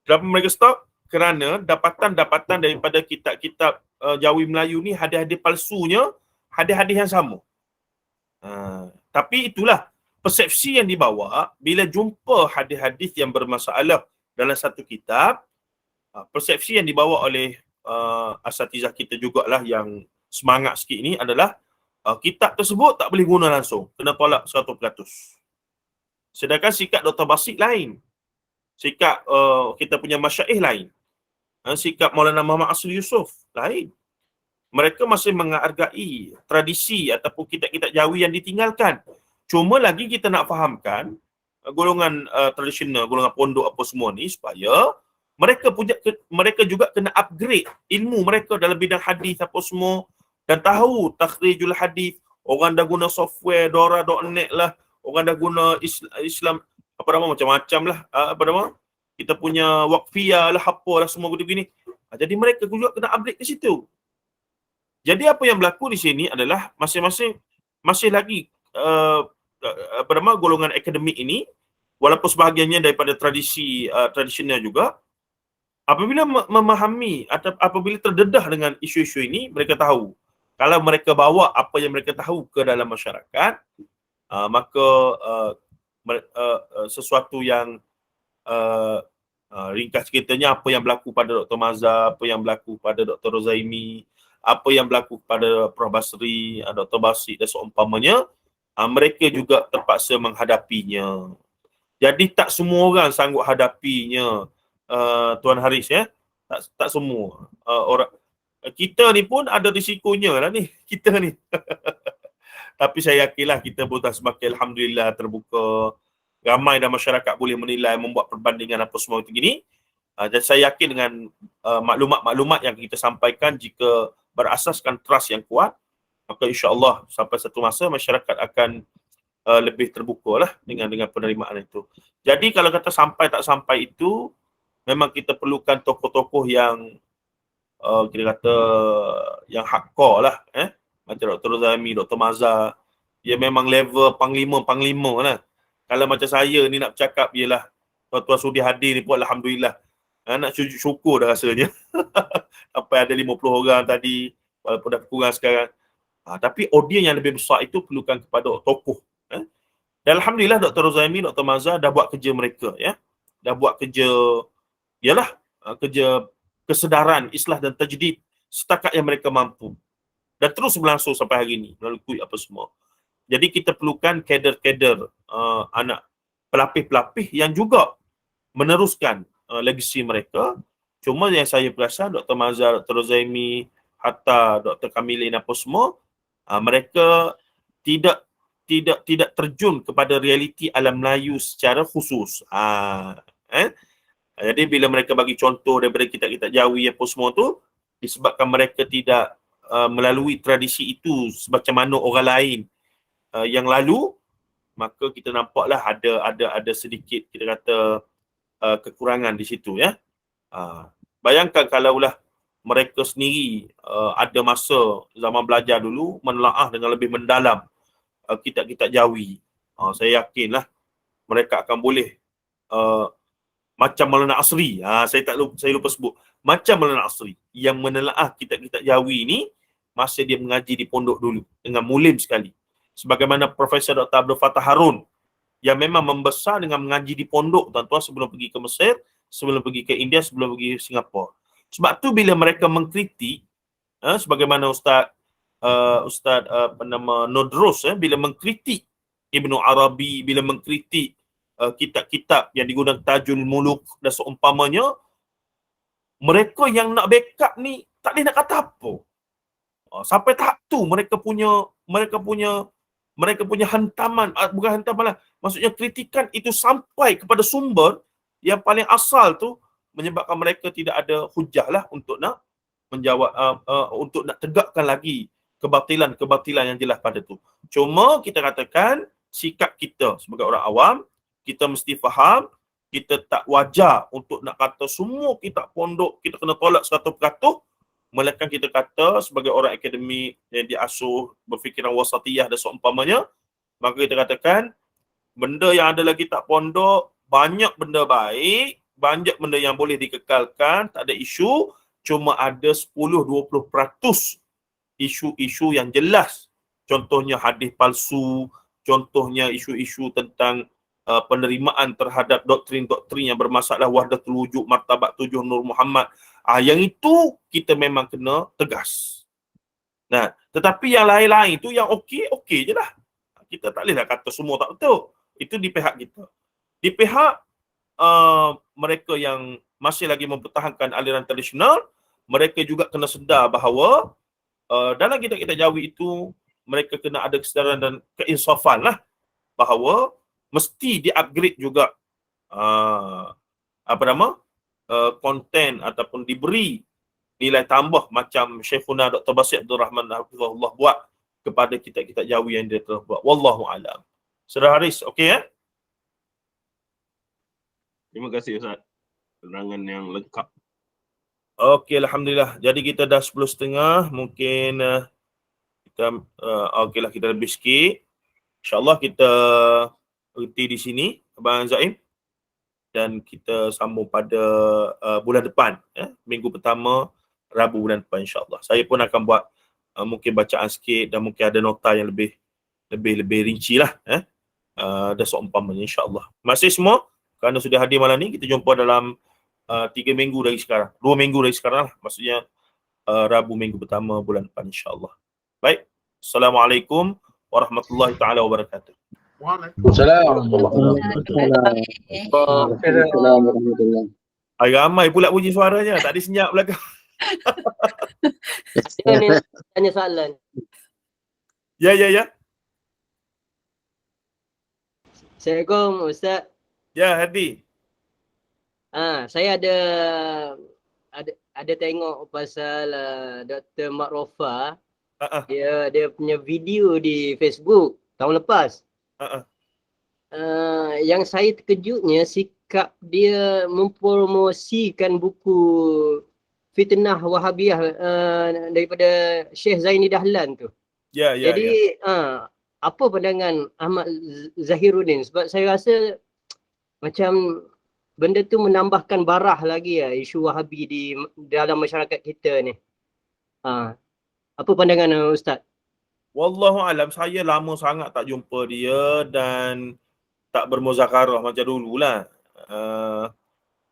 Kenapa mereka stop? Kerana dapatan-dapatan daripada kitab-kitab Jawi Melayu ni hadis-hadis palsunya, hadis-hadis yang sama. Tapi itulah persepsi yang dibawa bila jumpa hadis-hadis yang bermasalah dalam satu kitab. Persepsi yang dibawa oleh asatizah kita jugalah yang semangat sikit ni adalah kitab tersebut tak boleh guna langsung, kena tolak 100%. Sedangkan sikap Dr. Basit lain, sikap kita punya masyaikh lain, sikap Maulana Muhammad Asri Yusof lain. Mereka masih menghargai tradisi ataupun kitab-kitab Jawi yang ditinggalkan. Cuma lagi kita nak fahamkan golongan tradisional, golongan pondok apa semua ni, supaya mereka juga kena upgrade ilmu mereka dalam bidang hadis apa semua, dan tahu takhrijul hadis. Orang dah guna software Dora.net lah, orang dah guna Islam apa nama macam-macam lah, apa nama kita punya Waqfiyah lah, apa lah semua begini. Jadi mereka juga kena upgrade ke situ. Jadi apa yang berlaku di sini adalah masing-masing masih lagi apa nama golongan akademik ini, walaupun sebahagiannya daripada tradisi tradisional juga, apabila memahami atau apabila terdedah dengan isu-isu ini, mereka tahu kalau mereka bawa apa yang mereka tahu ke dalam masyarakat, maka sesuatu yang ringkas ceritanya, apa yang berlaku pada Dr. Mazhar, apa yang berlaku pada Dr. Rozaimi, apa yang berlaku pada Prof. Basri, Dr. Basit dan seumpamanya, mereka juga terpaksa menghadapinya. Jadi tak semua orang sanggup hadapinya, Tuan Haris ya. Tak semua orang. Kita ni pun ada risikonya lah ni, kita ni. Tapi saya yakinlah kita pun semakin alhamdulillah terbuka. Ramai dan masyarakat boleh menilai, membuat perbandingan apa semua itu gini. Dan saya yakin dengan maklumat-maklumat yang kita sampaikan, jika berasaskan trust yang kuat, maka insya-Allah sampai satu masa masyarakat akan lebih terbuka lah dengan penerimaan itu. Jadi kalau kata sampai tak sampai itu, memang kita perlukan tokoh-tokoh yang kita kata yang hardcore lah, macam Dr. Rozami, Dr. Mazhar. Dia memang level panglima lah. Kalau macam saya ni nak bercakap, ialah tuan-tuan sudi hadir ni pun alhamdulillah, nak syukur dah rasanya. Sampai ada 50 orang tadi, walaupun dah kurang sekarang. Tapi audiens yang lebih besar itu perlukan kepada tokoh. Dan alhamdulillah Dr. Rozami, Dr. Mazhar dah buat kerja mereka ya. Dah buat kerja ialah kerja kesedaran, islah dan tajdid setakat yang mereka mampu. Dan terus berlangsung sampai hari ini melalui apa semua. Jadi kita perlukan kader-kader anak pelapis-pelapis yang juga meneruskan legasi mereka. Cuma yang saya perasan Dr. Mazhar, Dr. Rozaimi, Hatta, Dr. Kamilin apa semua, mereka tidak terjun kepada realiti alam Melayu secara khusus. Jadi bila mereka bagi contoh daripada kitab-kitab Jawi apa semua tu, disebabkan mereka tidak melalui tradisi itu semacam mana orang lain yang lalu, maka kita nampaklah ada sedikit kita kata kekurangan di situ ya. Bayangkan kalaulah mereka sendiri ada masa zaman belajar dulu menelaah dengan lebih mendalam kitab-kitab Jawi, saya yakinlah mereka akan boleh macam Maulana Asri, saya lupa sebut, macam Maulana Asri yang menelaah kitab-kitab Jawi ni masa dia mengaji di pondok dulu dengan mulim sekali. Sebagaimana Profesor Dr. Abdul Fattah Harun yang memang membesar dengan mengaji di pondok tuan-tuan sebelum pergi ke Mesir, sebelum pergi ke India, sebelum pergi ke Singapura. Sebab tu bila mereka mengkritik, sebagaimana Ustaz Nodros bila mengkritik Ibnu Arabi, bila mengkritik kitab-kitab yang digunakan Tajul Muluk dan seumpamanya, mereka yang nak backup ni tak boleh nak kata apa. Sampai tahap tu mereka punya hantaman, bukan hantaman lah, maksudnya kritikan itu sampai kepada sumber yang paling asal tu, menyebabkan mereka tidak ada hujah lah untuk nak menjawab, untuk nak tegakkan lagi kebatilan yang jelas pada tu. Cuma kita katakan sikap kita sebagai orang awam, kita mesti faham, kita tak wajar untuk nak kata semua kitab pondok kita kena tolak 100%, melainkan kita kata sebagai orang akademik yang diasuh berfikiran wasatiyah dan seumpamanya, maka kita katakan benda yang ada lagi kitab pondok, banyak benda baik, banyak benda yang boleh dikekalkan, tak ada isu, cuma ada 10-20% isu-isu yang jelas. Contohnya hadis palsu, contohnya isu-isu tentang penerimaan terhadap doktrin-doktrin yang bermasalah wahdatul wujud, martabat 7 Nur Muhammad. Yang itu kita memang kena tegas. Nah, tetapi yang lain-lain tu yang okey je lah. Kita tak boleh lah kata semua tak betul. Itu di pihak kita. Di pihak mereka yang masih lagi mempertahankan aliran tradisional, mereka juga kena sedar bahawa dalam kitab-kitab Jawi itu mereka kena ada kesedaran dan keinsafan lah, bahawa mesti di-upgrade juga konten ataupun diberi nilai tambah macam Syekhuna Dr. Basir Abdul Rahman Hafizahullah buat kepada kitab-kitab Jawi yang dia telah buat. Wallahu alam. Saudara Haris, okey ya? Terima kasih Ustaz. Penerangan yang lengkap. Okey, alhamdulillah. Jadi kita dah 10.30, mungkin kita okeylah, kita lebih sikit. InsyaAllah kita berhenti di sini, Abang Zaim. Dan kita sambung pada bulan depan, minggu pertama, Rabu bulan depan insyaAllah. Saya pun akan buat mungkin bacaan sikit dan mungkin ada nota yang lebih rinci lah, dan seumpamanya insyaAllah. Terima kasih semua kerana sudah hadir malam ni. Kita jumpa dalam 3 minggu dari sekarang, 2 minggu dari sekarang lah, maksudnya Rabu minggu pertama bulan depan insyaAllah. Baik, Assalamualaikum warahmatullahi taala wabarakatuh. Waalaikumsalam. Ramai pula bunyi suaranya, tak ada senyap belakang. Tanya soalan. Ya. Assalamualaikum Ustaz. Ya, Hadi. Saya ada tengok pasal Dr. Mak Rofa. Dia punya video di Facebook tahun lepas. Yang saya terkejutnya sikap dia mempromosikan buku Fitnah Wahabiyah daripada Syekh Zaini Dahlan tu. Ya. Jadi apa pandangan Ahmad Zahiruddin? Sebab saya rasa macam benda tu menambahkan barah lagi isu Wahabi di dalam masyarakat kita ni. Apa pandangan Ustaz? Wallahu alam, saya lama sangat tak jumpa dia dan tak bermuzakarah macam dululah.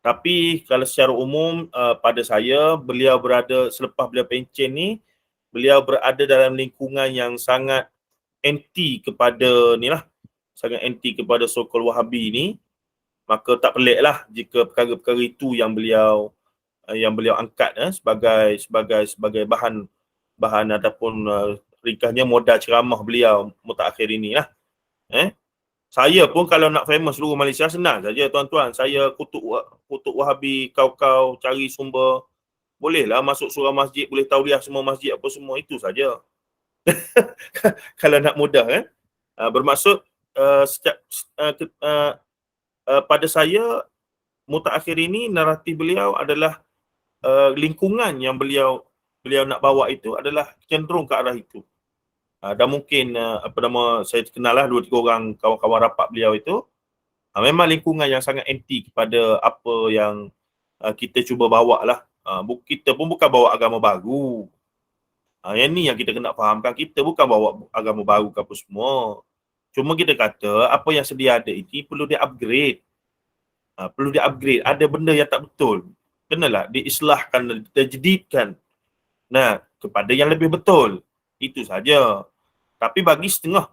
Tapi kalau secara umum pada saya, beliau berada selepas beliau pencen ni, beliau berada dalam lingkungan yang sangat anti kepada ni lah, sangat anti kepada so-called Wahabi ni. Maka tak pelik lah jika perkara-perkara itu yang beliau angkat sebagai bahan ataupun ringkasnya modal ceramah beliau mutakhir ini lah. Saya pun kalau nak famous seluruh Malaysia senang saja tuan-tuan. Saya kutuk Wahabi, kau cari sumber. Bolehlah masuk surah masjid, boleh tauliah semua masjid apa semua, itu saja. Kalau nak mudah kan. Bermaksud pada saya mutakhir ini naratif beliau adalah lingkungan yang beliau nak bawa itu adalah cenderung ke arah itu. Dan mungkin saya kenal lah 2-3 orang kawan-kawan rapat beliau itu. Memang lingkungan yang sangat anti kepada apa yang kita cuba bawa lah. Kita pun bukan bawa agama baru. Yang ni yang kita kena fahamkan. Kita bukan bawa agama baru ke apa semua. Cuma kita kata apa yang sedia ada ini perlu di-upgrade. Perlu di-upgrade. Ada benda yang tak betul. Kenalah diislahkan, dijedidkan. Kepada yang lebih betul. Itu saja. Tapi bagi setengah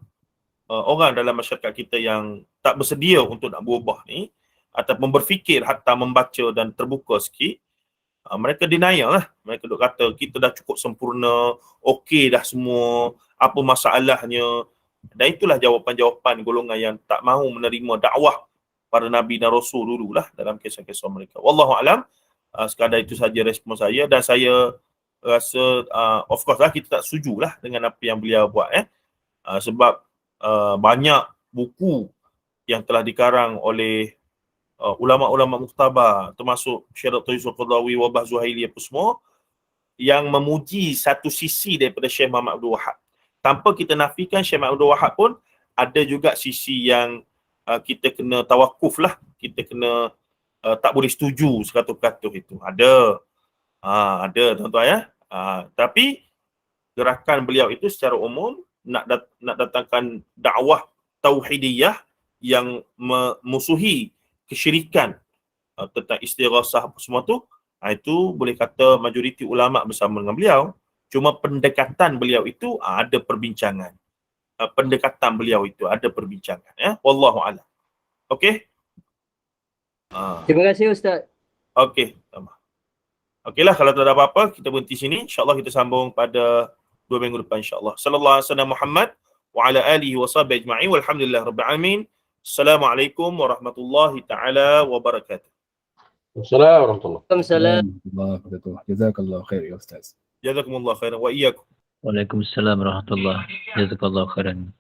orang dalam masyarakat kita yang tak bersedia untuk nak berubah ni, ataupun berfikir hatta membaca dan terbuka sikit, mereka denial lah. Mereka duk kata kita dah cukup sempurna, okey dah semua, apa masalahnya. Dan itulah jawapan-jawapan golongan yang tak mahu menerima dakwah para Nabi dan Rasul dululah dalam kisah-kisah mereka. Wallahualam, sekadar itu saja respon saya. Dan saya rasa of course lah kita tak setuju lah dengan apa yang beliau buat sebab banyak buku yang telah dikarang oleh ulama-ulama muktabar, termasuk Syekh Dr. Yusuf Qaradawi, Wabah Zuhaili apa semua, yang memuji satu sisi daripada Syekh Muhammad Abdul Wahab. Tanpa kita nafikan Syekh Muhammad Abdul Wahab pun ada juga sisi yang kita kena tawakuf lah, kita kena tak boleh setuju seratus-peratus itu. Ada tuan-tuan ya. Tapi gerakan beliau itu secara umum nak datangkan dakwah tauhidiyah yang memusuhi kesyirikan tentang istighasah apa semua tu, itu boleh kata majoriti ulama bersama dengan beliau. Cuma pendekatan beliau itu ada perbincangan. Ya. Wallahu a'lam. Okey. Terima kasih Ustaz. Okey. Okeylah, kalau tak ada apa-apa kita berhenti sini. InsyaAllah kita sambung pada 2 minggu depan insyaAllah. Sallallahu alaihi wasallam Muhammad wa ala alihi wa sahbihi ajma'in walhamdulillah rabbil alamin. Assalamualaikum warahmatullahi taala wabarakatuh. Assalamualaikum warahmatullahi Waalaikumsalam. Jazakallah khair ya Ustaz. Jazakumullah khairan wa iyyakum. Waalaikumsalam warahmatullahi wabarakatuh. Jazakallahu khairan.